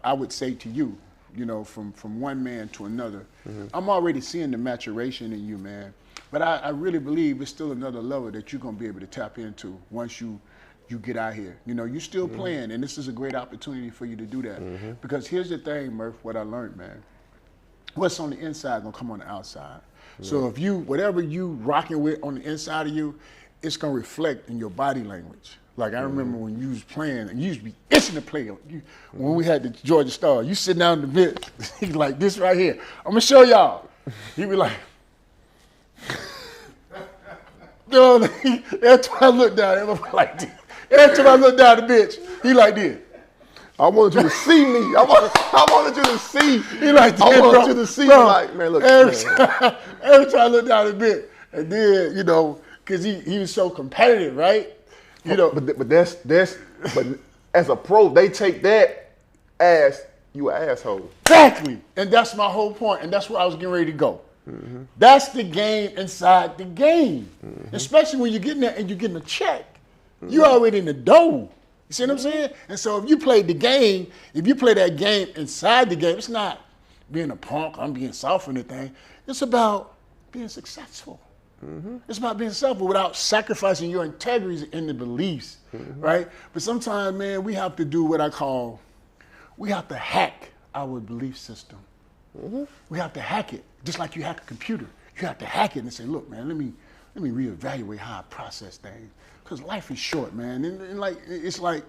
[SPEAKER 1] I would say to you, you know, from one man to another. Mm-hmm. I'm already seeing the maturation in you, man. But I really believe it's still another level that you're gonna be able to tap into once you get out here. You know, you're still mm-hmm. playing, and this is a great opportunity for you to do that. Mm-hmm. Because here's the thing, Murph, what I learned, man. What's on the inside gonna come on the outside. Yeah. So if whatever you rocking with on the inside of you, it's gonna reflect in your body language. Like I remember when you was playing, and you used to be itching to play. When we had the Georgia Star, you sit down in the bench, he's like this right here. I'm gonna show y'all. He'd be like, no, every time I look down, everybody like this. Every time I look down the bench, he like this.
[SPEAKER 2] I wanted you to see me. I wanted you to see.
[SPEAKER 1] He like this,
[SPEAKER 2] I wanted
[SPEAKER 1] bro.
[SPEAKER 2] you to see.
[SPEAKER 1] Bro,
[SPEAKER 2] Like, man, look.
[SPEAKER 1] Every time I look down the bench, and then, you know, because he was so competitive, right? You know,
[SPEAKER 2] but as a pro, they take that as you an asshole.
[SPEAKER 1] Exactly, and that's my whole point, and that's where I was getting ready to go. Mm-hmm. That's the game inside the game, mm-hmm. especially when you're getting there and you're getting a check. Mm-hmm. You're already in the dough. You see what I'm saying? And so if you play the game, if you play that game inside the game, it's not being a punk, I'm being soft or anything. It's about being successful. Mm-hmm. It's about being successful without sacrificing your integrity and the beliefs, mm-hmm. right? But sometimes, man, we have to do what I call, we have to hack our belief system. Mm-hmm. We have to hack it, just like you hack a computer. You have to hack it and say, look, man, let me reevaluate how I process things. Because life is short, man. And like, it's like,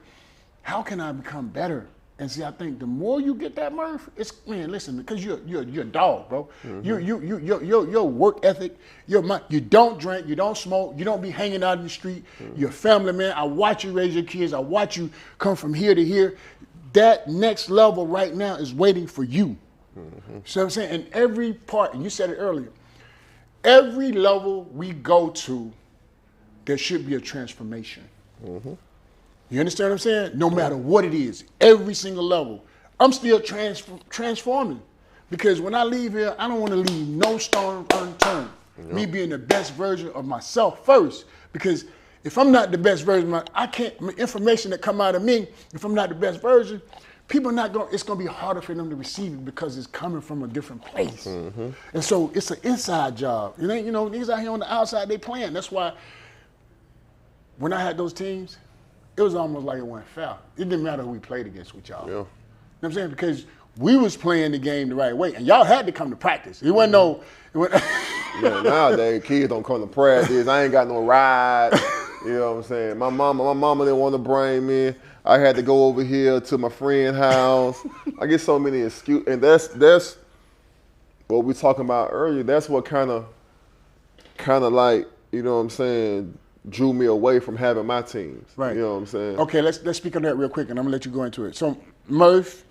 [SPEAKER 1] how can I become better? And see, I think the more you get that, Murph, man, listen, because you're a dog, bro. Mm-hmm. Your work ethic, you don't drink, you don't smoke, you don't be hanging out in the street. Mm-hmm. You're a family man. I watch you raise your kids. I watch you come from here to here. That next level right now is waiting for you. Mm-hmm. So I'm saying, and every part, and you said it earlier, every level we go to, there should be a transformation. Mm-hmm. You understand what I'm saying? No matter what it is, every single level, I'm still transforming. Because when I leave here, I don't want to leave no stone unturned. Yep. Me being the best version of myself first. Because if I'm not the best version of information that come out of me, if I'm not the best version, people not going. It's going to be harder for them to receive it because it's coming from a different place. Mm-hmm. And so it's an inside job. It ain't, niggas out here on the outside, they playing. That's why when I had those teams, it was almost like it went foul. It didn't matter who we played against with y'all.
[SPEAKER 2] Yeah.
[SPEAKER 1] You know what I'm saying? Because we was playing the game the right way, and y'all had to come to practice. It wasn't no.
[SPEAKER 2] Yeah, nowadays kids don't come to practice. I ain't got no ride. You know what I'm saying? My mama didn't want to bring me. I had to go over here to my friend's house. I get so many excuses, and that's what we talking about earlier. That's what kind of like, you know what I'm saying, drew me away from having my teams.
[SPEAKER 1] Right.
[SPEAKER 2] You know what I'm saying?
[SPEAKER 1] Okay, let's speak on that real quick, and I'm gonna let you go into it. So Murph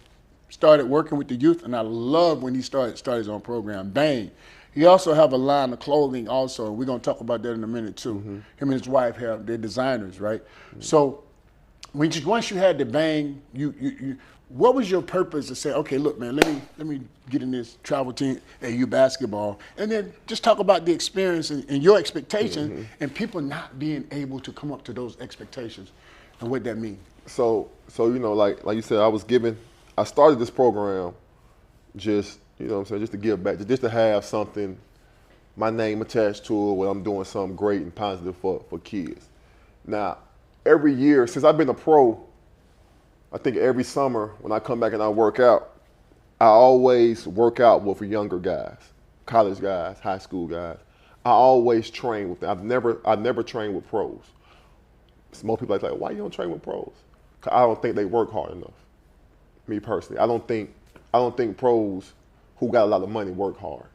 [SPEAKER 1] started working with the youth, and I love when he started his own program. Bang. He also have a line of clothing also, and we're gonna talk about that in a minute too. Mm-hmm. Him and his wife they're designers, right? Mm-hmm. So once you had the Bang, what was your purpose to say, okay, look, man, let me get in this travel team, AU basketball, and then just talk about the experience and your expectations and people not being able to come up to those expectations and what that means.
[SPEAKER 2] So you know, like you said, I started this program just, you know what I'm saying, just to give back, just to have something, my name attached to it, where I'm doing something great and positive for kids. Now, every year, since I've been a pro, I think every summer when I come back and I work out, I always work out with younger guys, college guys, high school guys. I always train with them. I've never trained with pros. Most people are like, why you don't train with pros? 'Cause I don't think they work hard enough. Me personally, I don't think pros who got a lot of money work hard.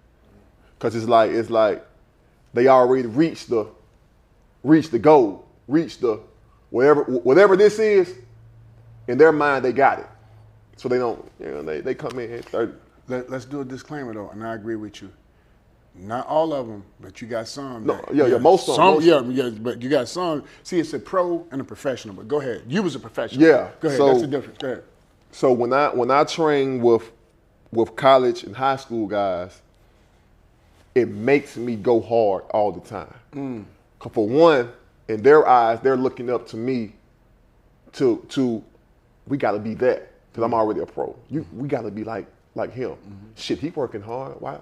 [SPEAKER 2] 'Cause it's like they already reached the goal, reached the whatever this is. In their mind, they got it. So they don't, you know, they come in at 30.
[SPEAKER 1] Let's do a disclaimer though, and I agree with you. Not all of them, but you got some.
[SPEAKER 2] No, yeah, most of them.
[SPEAKER 1] Yeah, but you got some. See, it's a pro and a professional. But go ahead. You was a professional.
[SPEAKER 2] Yeah.
[SPEAKER 1] Go ahead.
[SPEAKER 2] So,
[SPEAKER 1] that's the difference. Go ahead.
[SPEAKER 2] So when I train with college and high school guys, it makes me go hard all the time. 'Cause for one, in their eyes, they're looking up to me to we got to be that, because I'm already a pro. We got to be like him. Shit, he working hard. Why?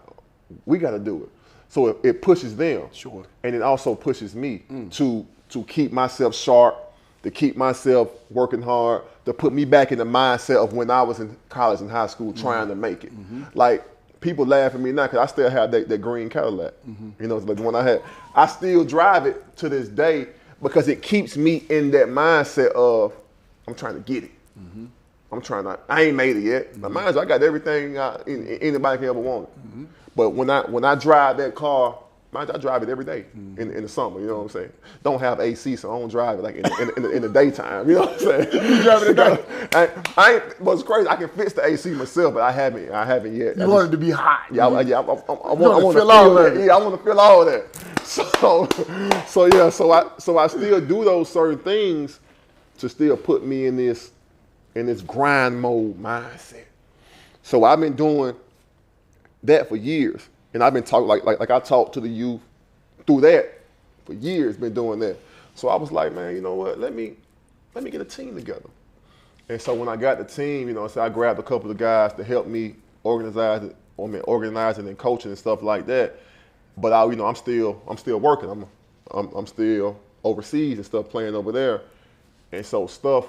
[SPEAKER 2] We got to do it. So it pushes them.
[SPEAKER 1] Sure.
[SPEAKER 2] And it also pushes me to keep myself sharp, to keep myself working hard, to put me back in the mindset of when I was in college and high school trying to make it. Like, people laugh at me now because I still have that green Cadillac. You know, it's like the one I had. I still drive it to this day because it keeps me in that mindset of I'm trying to get it. I ain't made it yet. Now, mind you, I got everything anybody can ever want. But when I drive that car, mind you, I drive it every day in the summer. You know what I'm saying? Don't have AC, so I don't drive it like in the daytime. You know what I'm saying?
[SPEAKER 1] You drive it at night.
[SPEAKER 2] I ain't. What's crazy? I can fix the AC myself, but I haven't yet.
[SPEAKER 1] You want it to be hot.
[SPEAKER 2] Yeah, I want to
[SPEAKER 1] feel all of it.
[SPEAKER 2] Yeah, I want to feel all of that. So I still do those certain things to still put me in this grind mode mindset. So I've been doing that for years, and I've been talking like I talked to the youth through that for years. Been doing that. So I was like, man, you know what? Let me get a team together. And so when I got the team, you know, so I grabbed a couple of guys to help me organizing and coaching and stuff like that. But I'm still working. I'm still overseas and stuff, playing over there. And so stuff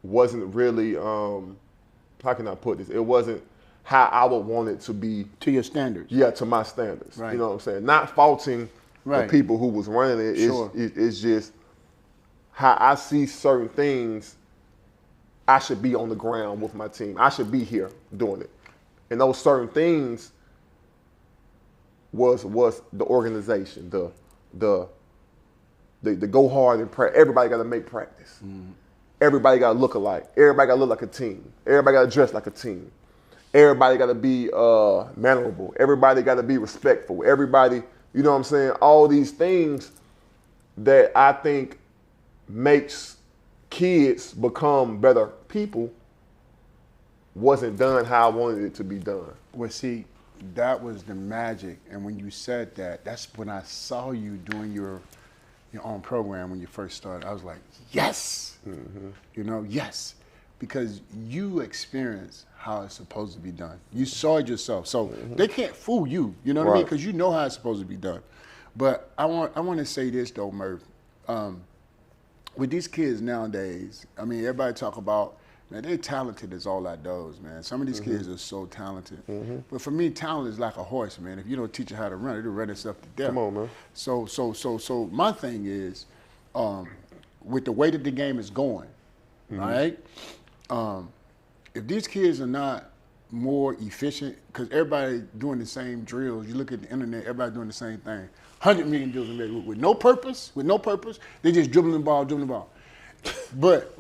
[SPEAKER 2] wasn't really, how can I put this? It wasn't how I would want it to be.
[SPEAKER 1] To your standards.
[SPEAKER 2] Yeah, to my standards.
[SPEAKER 1] Right.
[SPEAKER 2] You know what I'm saying? Not faulting the people who was running it.
[SPEAKER 1] Sure.
[SPEAKER 2] It's just how I see certain things. I should be on the ground with my team. I should be here doing it. And those certain things was the organization, the go hard and practice. Everybody got to make practice. Everybody got to look alike. Everybody got to look like a team. Everybody got to dress like a team. Everybody got to be mannerable. Everybody got to be respectful. Everybody, you know what I'm saying? All these things that I think makes kids become better people wasn't done how I wanted it to be done.
[SPEAKER 1] Well, see, that was the magic. And when you said that, that's when I saw you doing your own program when you first started. I was like, yes, you know, yes, because you experienced how it's supposed to be done. You saw it yourself. So they can't fool you, you know what I mean? Because you know how it's supposed to be done. But I want to say this though, Murph. With these kids nowadays, I mean, everybody talk about, man, they're talented as all that does, man. Some of these kids are so talented. But for me, talent is like a horse, man. If you don't teach it how to run, it'll run itself to death.
[SPEAKER 2] Come on, man.
[SPEAKER 1] So my thing is, with the way that the game is going, right? If these kids are not more efficient, because everybody doing the same drills, you look at the internet, everybody doing the same thing. 100 million drills with no purpose, they just dribbling the ball. But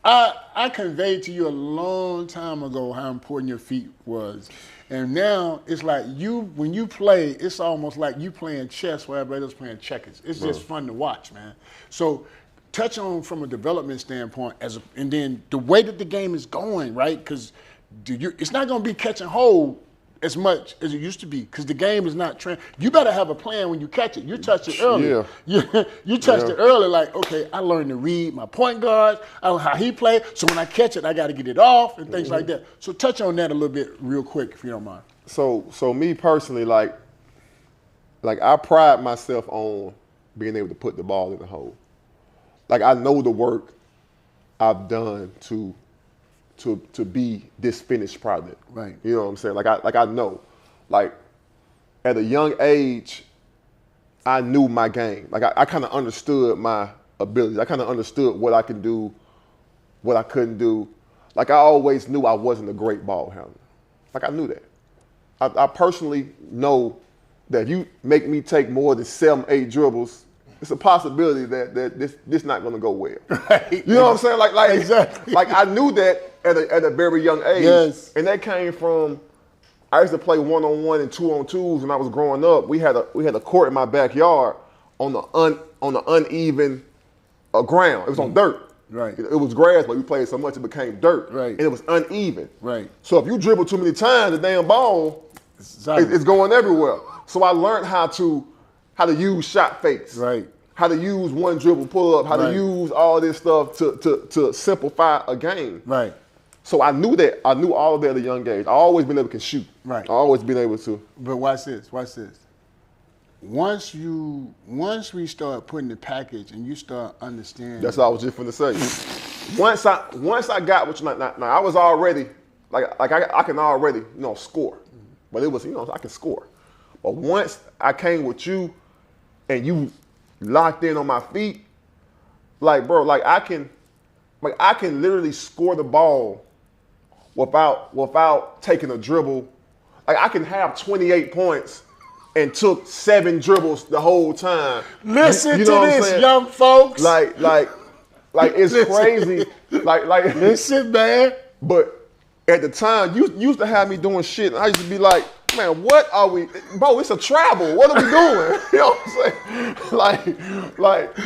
[SPEAKER 1] I conveyed to you a long time ago how important your feet was. And now it's like when you play, it's almost like you playing chess while everybody else playing checkers. It's just fun to watch, man. So touch on from a development standpoint, and then the way that the game is going, right? Because it's not going to be catch and hold as much as it used to be, because the game is not you better have a plan when you catch it. You touch it early.
[SPEAKER 2] Yeah.
[SPEAKER 1] You touched it early, like, okay, I learned to read my point guards, I know how he plays, so when I catch it, I got to get it off and things like that. So touch on that a little bit real quick, if you don't mind.
[SPEAKER 2] So me personally, like I pride myself on being able to put the ball in the hole. Like, I know the work I've done to be this finished product.
[SPEAKER 1] Right.
[SPEAKER 2] You know what I'm saying? Like I know. Like, at a young age, I knew my game. Like, I kind of understood my abilities. I kind of understood what I could do, what I couldn't do. Like, I always knew I wasn't a great ball handler. Like, I knew that. I personally know that if you make me take more than 7, 8 dribbles, it's a possibility that this not going to go well.
[SPEAKER 1] Right.
[SPEAKER 2] You know what I'm saying? Like
[SPEAKER 1] exactly.
[SPEAKER 2] Like, I knew that at a very young age.
[SPEAKER 1] Yes.
[SPEAKER 2] And that came from, I used to play 1-on-1 and 2-on-2s when I was growing up. We had a court in my backyard on the uneven ground. It was on dirt.
[SPEAKER 1] Right.
[SPEAKER 2] It was grass, but we played so much it became dirt.
[SPEAKER 1] Right.
[SPEAKER 2] And it was uneven.
[SPEAKER 1] Right.
[SPEAKER 2] So if you dribble too many times, the damn ball it's going everywhere. So I learned how to use shot fakes.
[SPEAKER 1] Right.
[SPEAKER 2] How to use one dribble pull up, how to use all this stuff to simplify a game.
[SPEAKER 1] Right.
[SPEAKER 2] So I knew that. I knew all of that at a young age. I always been able to shoot.
[SPEAKER 1] Right.
[SPEAKER 2] I always been able to.
[SPEAKER 1] But watch this. Once we start putting the package and you start understanding.
[SPEAKER 2] That's what I was just finna say. Once I got what you now I was already I can already score, but it was I can score. But once I came with you, and you locked in on my feet, like, bro, I can literally score the ball without taking a dribble. Like, I can have 28 points and took 7 dribbles the whole time.
[SPEAKER 1] Listen to this, young folks.
[SPEAKER 2] Like it's crazy. Like
[SPEAKER 1] listen, man.
[SPEAKER 2] But at the time, you used to have me doing shit, and I used to be like, man, what are we, bro? It's a travel. What are we doing? You know what I'm saying? Like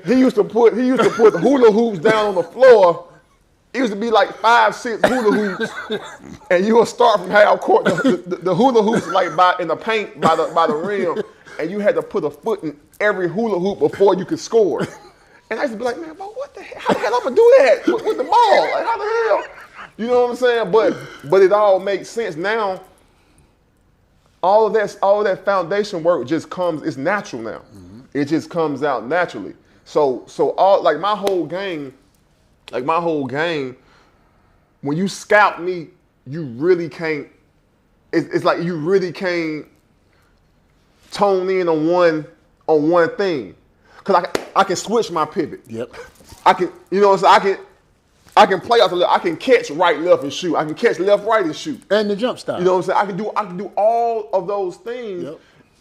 [SPEAKER 2] he used to put hula hoops down on the floor. It used to be like 5, 6 hula hoops, and you would start from half court. The hula hoops in the paint by the rim, and you had to put a foot in every hula hoop before you could score. And I used to be like, man, bro, what the hell? How the hell I'm gonna do that with the ball? Like, how the hell? You know what I'm saying? But it all makes sense now. All of that foundation work just comes. It's natural now. Mm-hmm. It just comes out naturally. So all my whole game, when you scout me, you really can't. It's like you really can't tone in on one thing, because I can switch my pivot.
[SPEAKER 1] Yep.
[SPEAKER 2] I can I can play out the left. I can catch right, left, and shoot. I can catch left, right, and shoot.
[SPEAKER 1] And the jump style.
[SPEAKER 2] You know what I'm saying? I can do all of those things.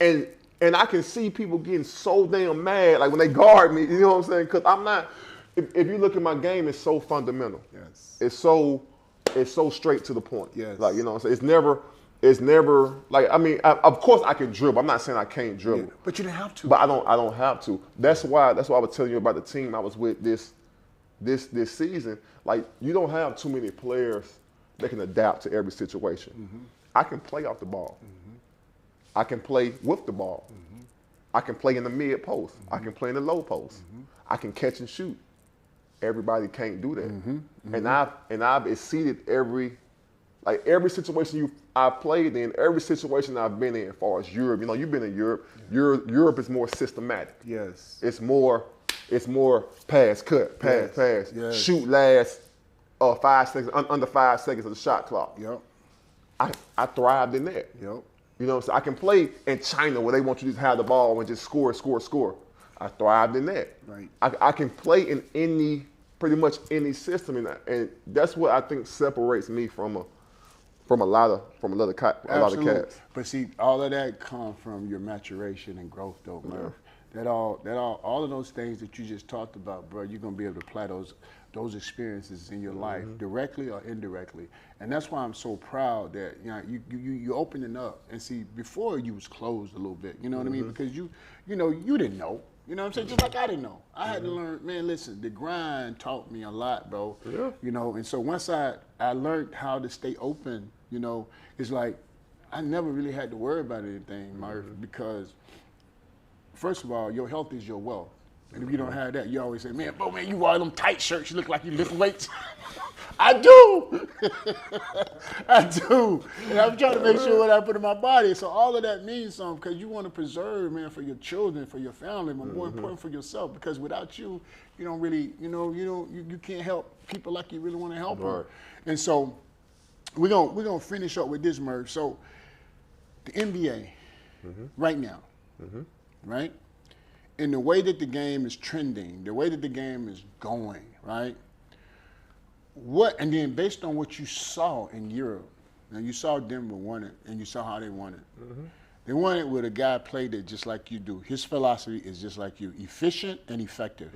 [SPEAKER 1] Yep.
[SPEAKER 2] And I can see people getting so damn mad, like when they guard me. You know what I'm saying? Because I'm not. If you look at my game, it's so fundamental.
[SPEAKER 1] Yes.
[SPEAKER 2] It's so straight to the point.
[SPEAKER 1] Yes.
[SPEAKER 2] Like, you know what I'm saying? It's never like, I mean, of course I can dribble. I'm not saying I can't dribble.
[SPEAKER 1] Yeah, but you didn't have to.
[SPEAKER 2] But I don't have to. That's why I was telling you about the team I was with this season. Like, you don't have too many players that can adapt to every situation. Mm-hmm. I can play off the ball. Mm-hmm. I can play with the ball. Mm-hmm. I can play in the mid post. Mm-hmm. I can play in the low post. Mm-hmm. I can catch and shoot. Everybody can't do that. Mm-hmm. Mm-hmm. And I've exceeded every situation I've played in, every situation I've been in, as far as Europe. You know, you've been in Europe. Yeah. Europe is more systematic.
[SPEAKER 1] Yes.
[SPEAKER 2] It's more pass, cut, pass, pass. Yes. Shoot last 5 seconds, under 5 seconds of the shot clock.
[SPEAKER 1] Yep.
[SPEAKER 2] I thrived in that.
[SPEAKER 1] Yep.
[SPEAKER 2] You know what I'm saying? I can play in China where they want you to just have the ball and just score. I thrived in that.
[SPEAKER 1] Right.
[SPEAKER 2] I can play in pretty much any system, and that's what I think separates me from a lot of cats.
[SPEAKER 1] But see, all of that comes from your maturation and growth, though, man. Yeah. All of those things that you just talked about, bro, you're gonna be able to apply those experiences in your life, directly or indirectly. And that's why I'm so proud that you opening up. And see, before you was closed a little bit, you know what I mean? Because you didn't know. You know what I'm saying? Just like I didn't know. I had to learn, man, listen, the grind taught me a lot, bro.
[SPEAKER 2] Yeah.
[SPEAKER 1] You know, and so once I learned how to stay open, you know, it's like I never really had to worry about anything, Murph, because first of all, your health is your wealth. And if you don't have that, you always say, man, bro, man, you wear them tight shirts, you look like you lift weights. I do. I do. And I'm trying to make sure what I put in my body. So all of that means something because you want to preserve, man, for your children, for your family, but more important for yourself. Because without you, you don't really, you can't help people like you really want to help them. And so we're gonna finish up with this, Murph. So the NBA right now, right? And the way that the game is trending, the way that the game is going, right? And then based on what you saw in Europe, now you saw Denver won it, and you saw how they won it. They won it with a guy played it just like you do. His philosophy is just like you, efficient and effective.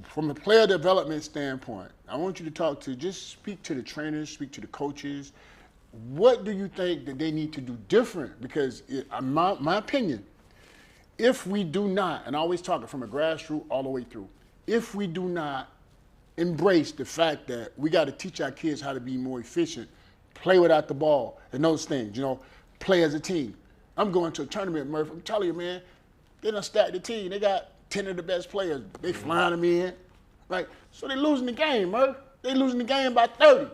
[SPEAKER 1] From a player development standpoint, I want you to just speak to the trainers, speak to the coaches. What do you think that they need to do different? Because my opinion, if we do not, and I always talk it from a grassroots all the way through, if we do not embrace the fact that we got to teach our kids how to be more efficient, play without the ball, and those things, play as a team. I'm going to a tournament, Murph. I'm telling you, man, they done stacked the team. They got 10 of the best players. They flying them in, right? So they losing the game, Murph. They losing the game by 30.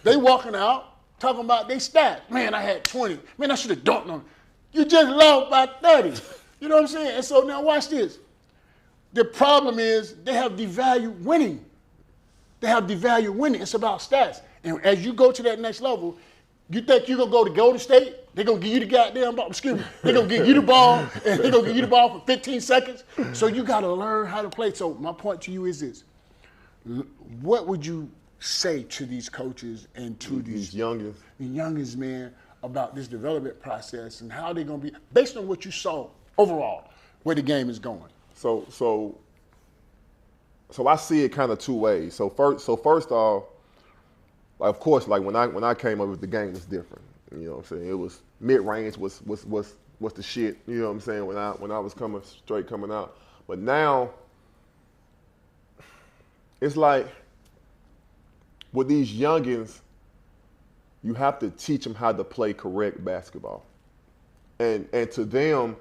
[SPEAKER 1] They walking out, talking about they stacked. Man, I had 20. Man, I should have dunked on them. You just lost by 30. You know what I'm saying? And so now watch this. The problem is they have devalued winning. They have devalued winning. It's about stats. And as you go to that next level, you think you're going to go to Golden State? They're going to give you the goddamn ball. Excuse me. They're going to give you the ball, and they're going to give you the ball for 15 seconds. So you got to learn how to play. So my point to you is this. What would you say to these coaches and to these youngest, man, about this development process and how they're going to be, based on what you saw overall, where the game is going?
[SPEAKER 2] So I see it kind of two ways. So first off, like, of course, like when I came up with the game was different. You know what I'm saying? It was mid-range was the shit. You know what I'm saying? When I was coming out. But now it's like with these youngins, you have to teach them how to play correct basketball. And to them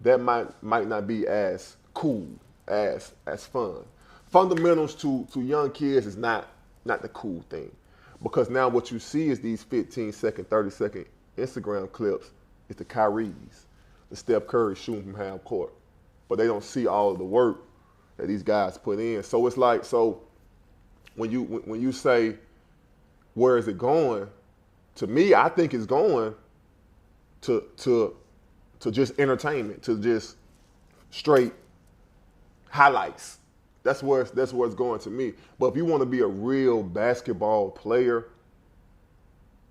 [SPEAKER 2] that might not be as cool, as fun. Fundamentals to young kids is not the cool thing. Because now what you see is these 15-second, 30-second Instagram clips. It's the Kyries, the Steph Curry shooting from half court. But they don't see all of the work that these guys put in. So it's like, when you say, where is it going? To me, I think it's going to just entertainment, to just straight highlights. That's where it's going to me. But if you want to be a real basketball player,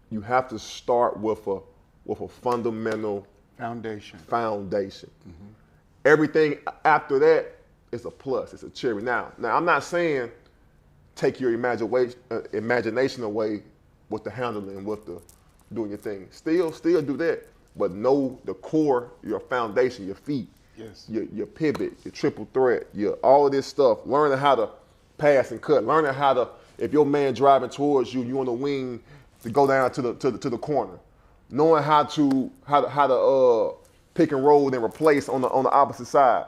[SPEAKER 2] you have to start with a fundamental foundation. Everything after that is a plus. It's a cherry. Now I'm not saying take your imagination away with the handling, with the doing your thing. Still do that, but know the core, your foundation, your feet.
[SPEAKER 1] Yes.
[SPEAKER 2] Your pivot, your triple threat, all of this stuff. Learning how to pass and cut. Learning how to, if your man driving towards you, you on the wing, to go down to the corner. Knowing how to pick and roll and replace on the opposite side.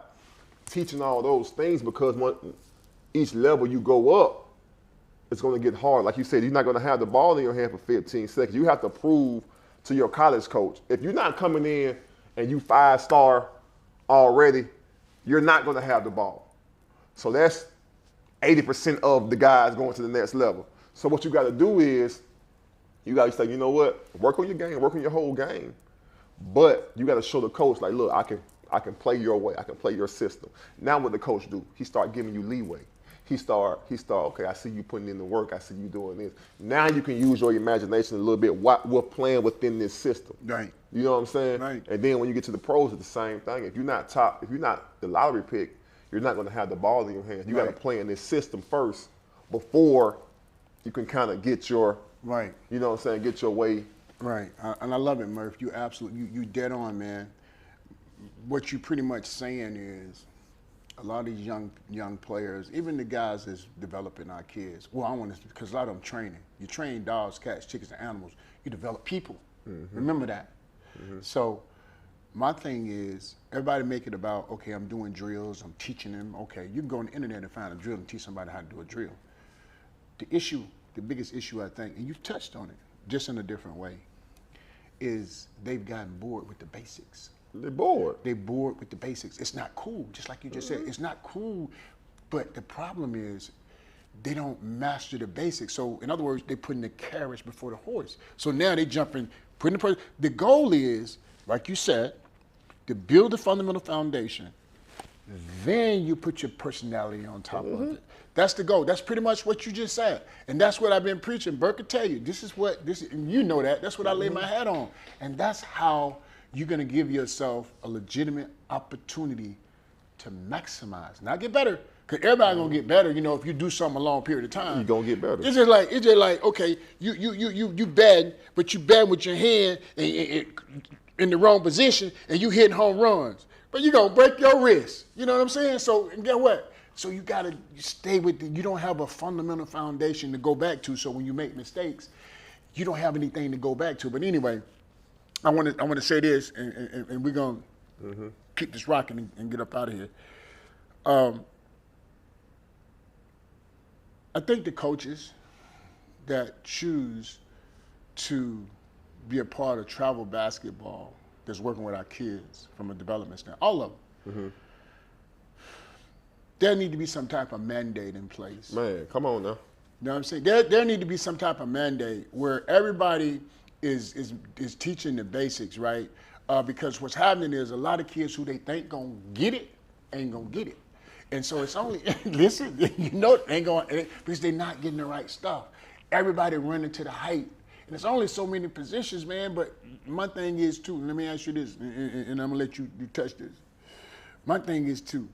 [SPEAKER 2] Teaching all those things, because each level you go up, it's going to get hard. Like you said, you're not going to have the ball in your hand for 15 seconds. You have to prove to your college coach. If you're not coming in and you 5-star already, you're not going to have the ball. So that's 80% of the guys going to the next level. So what you got to do is, you got to say, you know what, work on your game, work on your whole game. But you got to show the coach, like, look, I can play your way, I can play your system. Now what the coach do? He start giving you leeway. He start, okay, I see you putting in the work, I see you doing this. Now you can use your imagination a little bit, what we're playing within this system.
[SPEAKER 1] Right.
[SPEAKER 2] You know what I'm saying?
[SPEAKER 1] Right.
[SPEAKER 2] And then when you get to the pros, it's the same thing. If you're not the lottery pick, you're not going to have the ball in your hands. You got to play in this system first before you can kind of get your, you know what I'm saying, get your way.
[SPEAKER 1] Right. And I love it, Murph. You absolutely, you dead on, man. what you're pretty much saying is a lot of these young players, even the guys that's developing our kids. Well, I want to, because a lot of them training. You train dogs, cats, chickens, and animals. You develop people. Remember that. So my thing is, everybody make it about, okay, I'm doing drills, I'm teaching them. Okay, you can go on the internet and find a drill and teach somebody how to do a drill. The biggest issue I think, and you've touched on it, just in a different way, is they've gotten bored with the basics.
[SPEAKER 2] They're bored.
[SPEAKER 1] They're bored with the basics. It's not cool, just like you just said. It's not cool, but the problem is they don't master the basics. So in other words, they're putting the carriage before the horse. So now they jumping, putting the goal is, like you said, to build the fundamental foundation. Then you put your personality on top of it. That's the goal. That's pretty much what you just said. And that's what I've been preaching. Burke could tell you, and you know that. That's what I lay my hat on. And that's how you're going to give yourself a legitimate opportunity to maximize, not get better. Because everybody's going to get better, if you do something a long period of time.
[SPEAKER 2] You're going to get better.
[SPEAKER 1] It's just like, okay, you batting, but you batting with your hand in the wrong position, and you hitting home runs. But you're going to break your wrist. You know what I'm saying? So, and guess what? So you got to stay with you don't have a fundamental foundation to go back to, so when you make mistakes, you don't have anything to go back to. But anyway, I want to say this, and we're going to keep this rocking and get up out of here. I think the coaches that choose to be a part of travel basketball that's working with our kids from a development standpoint, all of them, there need to be some type of mandate in place.
[SPEAKER 2] Man, come on now.
[SPEAKER 1] You know what I'm saying? There need to be some type of mandate where everybody is teaching the basics, right? Because what's happening is a lot of kids who they think gonna get it ain't gonna get it. And so it's only, listen, ain't going, because they're not getting the right stuff. Everybody running to the height. And there's only so many positions, man, but my thing is too, let me ask you this, and I'm gonna let you touch this. My thing is too,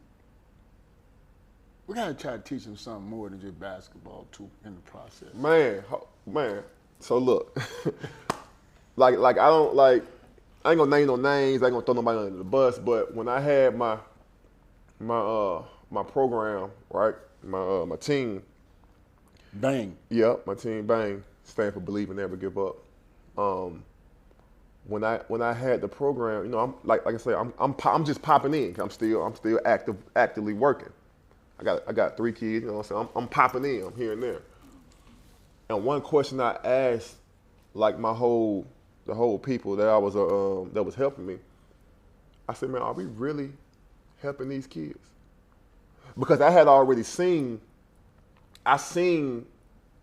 [SPEAKER 1] we gotta try to teach them something more than just basketball too in the process.
[SPEAKER 2] Man. So look, I ain't gonna name no names, I ain't gonna throw nobody under the bus, but when I had my program, right, my team.
[SPEAKER 1] Bang.
[SPEAKER 2] Yep, my team, Bang, stand for Believe and Never Give Up. When I had the program, I'm like I say, I'm just popping in. I'm still actively working. I got 3 kids, I'm popping in, I'm here and there. And one question I asked, like the whole people that I was that was helping me, I said, man, are we really helping these kids? Because I had already seen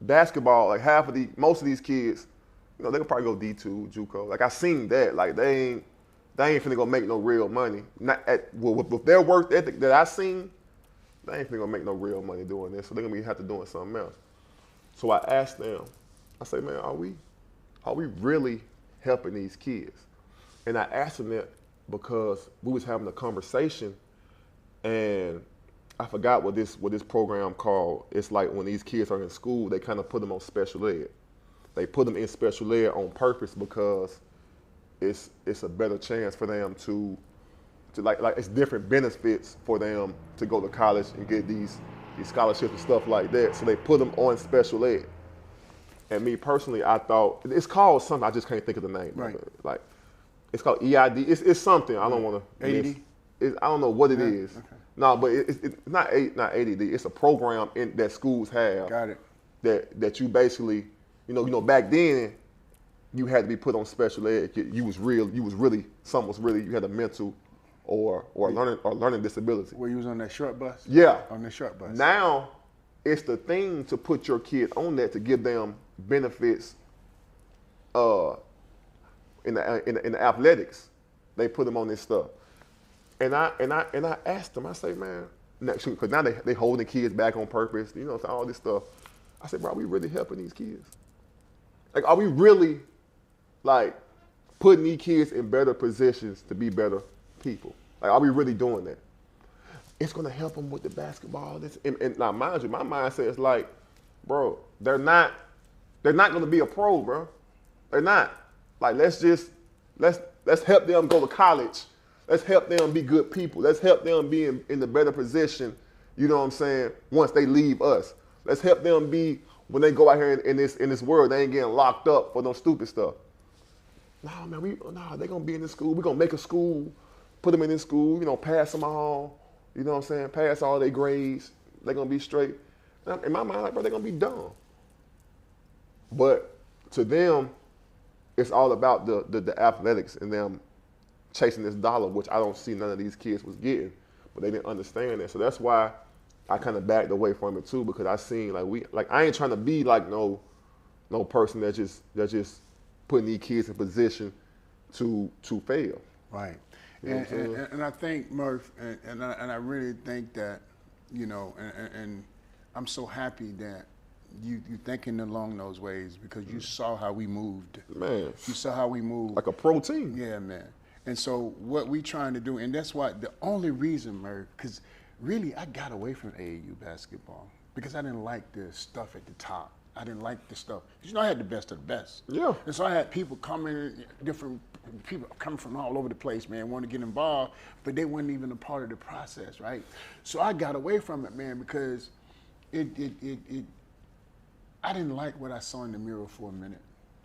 [SPEAKER 2] basketball, like most of these kids, they could probably go D2, JUCO. Like I seen that, like they ain't finna go make no real money. Not with their work ethic that I seen, they ain't finna go make no real money doing this. So they're gonna have to doing something else. So I asked them, I say, man, are we really helping these kids? And I asked them that because we was having a conversation, and I forgot what this program called. It's like when these kids are in school, they kind of put them on special ed. They put them in special ed on purpose because it's a better chance for them to like it's different benefits for them to go to college and get these scholarships and stuff like that. So they put them on special ed. And me personally, I thought it's called something. I just can't think of the name.
[SPEAKER 1] Right.
[SPEAKER 2] Like it's called EID. It's something. I don't want to.
[SPEAKER 1] ADD.
[SPEAKER 2] I don't know what it is.
[SPEAKER 1] Okay.
[SPEAKER 2] No, but it's not ADD. It's a program that schools have.
[SPEAKER 1] Got it.
[SPEAKER 2] That you basically, back then, you had to be put on special ed. You had a mental or learning disability.
[SPEAKER 1] Where you was on that short bus?
[SPEAKER 2] Yeah.
[SPEAKER 1] On the short bus.
[SPEAKER 2] Now, it's the thing to put your kid on that to give them benefits. In the athletics, they put them on this stuff. And I asked them, I say, man, because now they holding kids back on purpose, all this stuff. I said, bro, are we really helping these kids? Like, are we really, like, putting these kids in better positions to be better people? Like, are we really doing that? It's going to help them with the basketball. And now, mind you, my mindset is like, bro, they're not going to be a pro, bro. They're not. Like, let's help them go to college Let's help them be good people. Let's help them be in the better position, you know what I'm saying, once they leave us. Let's help them be, when they go out here in this world, they ain't getting locked up for no stupid stuff. Nah, man, they're going to be in this school. We're going to make a school, put them in this school, you know, pass them all, you know what I'm saying, pass all their grades. They're going to be straight. Now, in my mind, like, bro, they're going to be dumb. But to them, it's all about the athletics and them chasing this dollar, which I don't see none of these kids was getting, but they didn't understand that. So that's why I kind of backed away from it too, because I seen I ain't trying to be like no person that just putting these kids in position to fail.
[SPEAKER 1] Right.
[SPEAKER 2] You know
[SPEAKER 1] And I think, Murph, and I really think that, you know, and I'm so happy that you thinking along those ways, because you saw how we moved.
[SPEAKER 2] Man.
[SPEAKER 1] You saw how we moved.
[SPEAKER 2] Like a pro team.
[SPEAKER 1] Yeah, man. And so what we trying to do, and that's why the only reason, Murph, because really I got away from AAU basketball because I didn't like the stuff at the top. I didn't like the stuff. You know, I had the best of the best.
[SPEAKER 2] Yeah.
[SPEAKER 1] And so I had people coming, different people coming from all over the place, man, wanting to get involved, but they weren't even a part of the process, right? So I got away from it, man, because I didn't like what I saw in the mirror for a minute,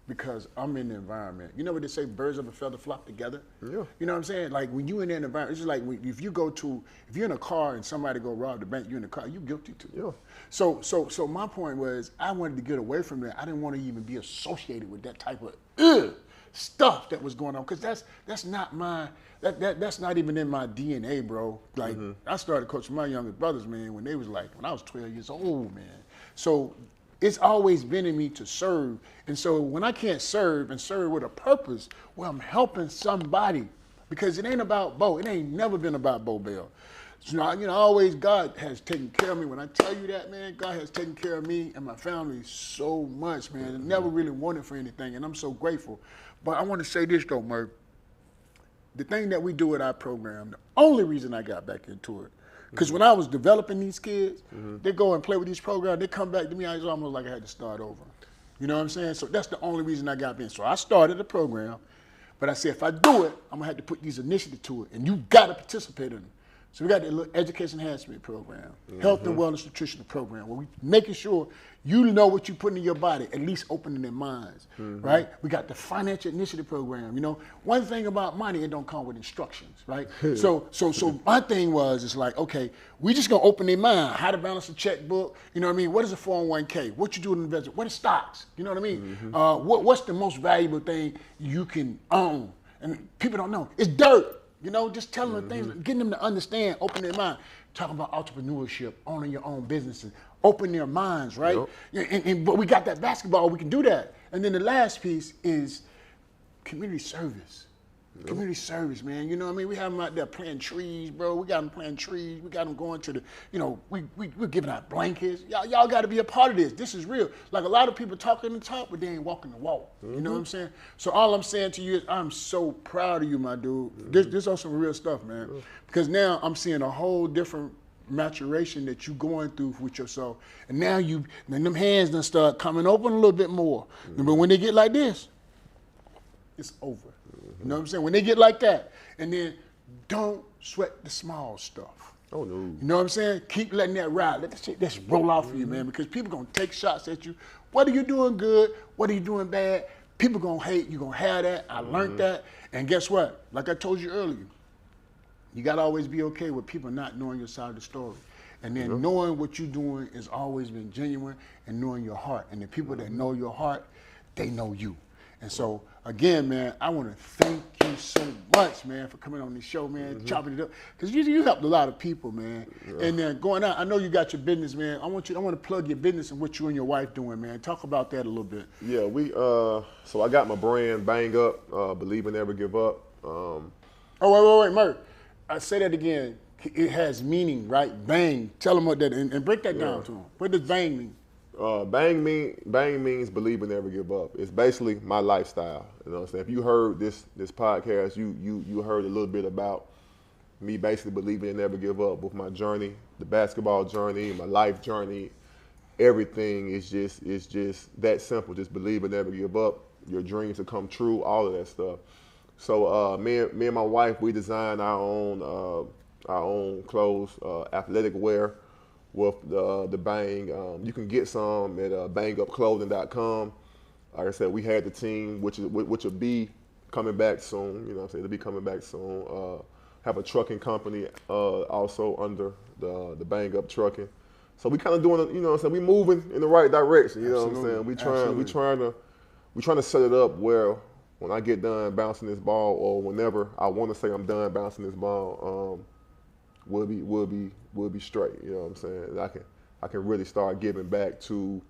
[SPEAKER 1] because I'm in the environment. You know what they say, birds of a feather flock together?
[SPEAKER 2] Yeah.
[SPEAKER 1] You know what I'm saying? Like when you in that environment, it's just like if you're in a car and somebody go rob the bank, you in the car, you guilty too.
[SPEAKER 2] Yeah.
[SPEAKER 1] So my point was, I wanted to get away from that. I didn't want to even be associated with that type of stuff that was going on, because that's not that's not even in my DNA, bro. Like I started coaching my younger brothers, man, when I was 12 years old, man. So it's always been in me to serve. And so when I can't serve and serve with a purpose, well, I'm helping somebody, because it ain't about Bo. It ain't never been about Bo Bell. So, always God has taken care of me. When I tell you that, man, God has taken care of me and my family so much, man. I never really wanted for anything, and I'm so grateful. But I want to say this, though, Murph. The thing that we do at our program, the only reason I got back into it, because when I was developing these kids, they go and play with these programs, they come back to me, it's almost like I had to start over. You know what I'm saying? So that's the only reason I got in. So I started the program, but I said, if I do it, I'm going to have to put these initiatives to it, and you got to participate in them. So we got the little education enhancement program, health and wellness nutritional program, where we making sure you know what you put in your body, at least opening their minds, right? We got the financial initiative program. You know, one thing about money, it don't come with instructions, right? So my thing was, it's like, okay, we just gonna open their mind, how to balance a checkbook. You know what I mean? What is a 401k? What you do in investment? What is stocks? You know what I mean? What's the most valuable thing you can own? And people don't know. It's dirt. You know, just telling them things, getting them to understand, open their mind, talking about entrepreneurship, owning your own businesses, open their minds, right? Yep. But we got that basketball, we can do that. And then the last piece is community service. Yep. Community service, man. You know what I mean? We have them out there planting trees, bro. We got them planting trees. We got them going to the, we're giving out blankets. Y'all got to be a part of this. This is real. Like, a lot of people talking the talk, but they ain't walking the walk. You know what I'm saying? So all I'm saying to you is, I'm so proud of you, my dude. This is some real stuff, man. Because now I'm seeing a whole different maturation that you going through with yourself. And now them hands done start coming open a little bit more. But when they get like this, it's over. You know what I'm saying? When they get like that, and then don't sweat the small stuff.
[SPEAKER 2] Oh, no.
[SPEAKER 1] You know what I'm saying? Keep letting that ride. Let that shit just roll off of you, man, because people going to take shots at you. What are you doing good? What are you doing bad? People going to hate. You're going to have that. I learned that. And guess what? Like I told you earlier, you got to always be okay with people not knowing your side of the story. And then knowing what you're doing has always been genuine, and knowing your heart. And the people that know your heart, they know you. And so, again, man, I want to thank you so much, man, for coming on this show, man, chopping it up. Because you helped a lot of people, man. Yeah. And then going out, I know you got your business, man. I want to plug your business and what you and your wife doing, man. Talk about that a little bit.
[SPEAKER 2] Yeah, so I got my brand, Bang Up, Believe and Never Give Up.
[SPEAKER 1] Wait, Murph. I say that again. It has meaning, right? Bang. Tell them what that, and break that down to them. What does bang mean?
[SPEAKER 2] Bang means believe and never give up. It's basically my lifestyle. You know what I'm saying? If you heard this podcast, you heard a little bit about me basically believing and never give up with my journey, the basketball journey, my life journey. Everything is just that simple. Just believe and never give up. Your dreams will come true, all of that stuff. So me and my wife, we design our own clothes, athletic wear with the Bang. You can get some at bangupclothing.com. Like I said, we had the team, which will be coming back soon. You know what I'm saying? It'll be coming back soon. Have a trucking company also under the Bang Up Trucking. So we kind of doing, you know what I'm saying? We moving in the right direction. You know what I'm saying? We trying to set it up where when I get done bouncing this ball, or whenever I want to say I'm done bouncing this ball, we'll be straight. You know what I'm saying? I can really start giving back to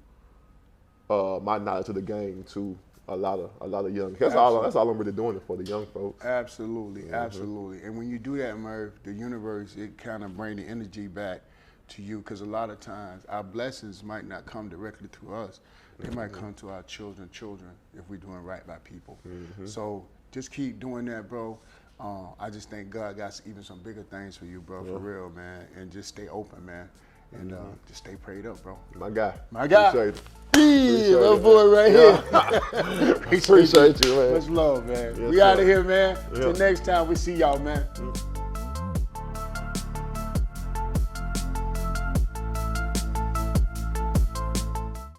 [SPEAKER 2] my knowledge of the game to a lot of young. That's all I'm really doing it for the young folks.
[SPEAKER 1] Absolutely, absolutely. And when you do that, Murph, the universe, it kind of bring the energy back to you, because a lot of times our blessings might not come directly to us. They might come to our children if we're doing right by people. So just keep doing that, bro. I just think God got even some bigger things for you, bro, for real, man. And just stay open, man. And just stay prayed up, bro.
[SPEAKER 2] My guy.
[SPEAKER 1] Appreciate it. Little boy right here.
[SPEAKER 2] Appreciate you, man.
[SPEAKER 1] Much love, man.
[SPEAKER 2] Yes,
[SPEAKER 1] We out of here, man. Till next time, we see y'all, man.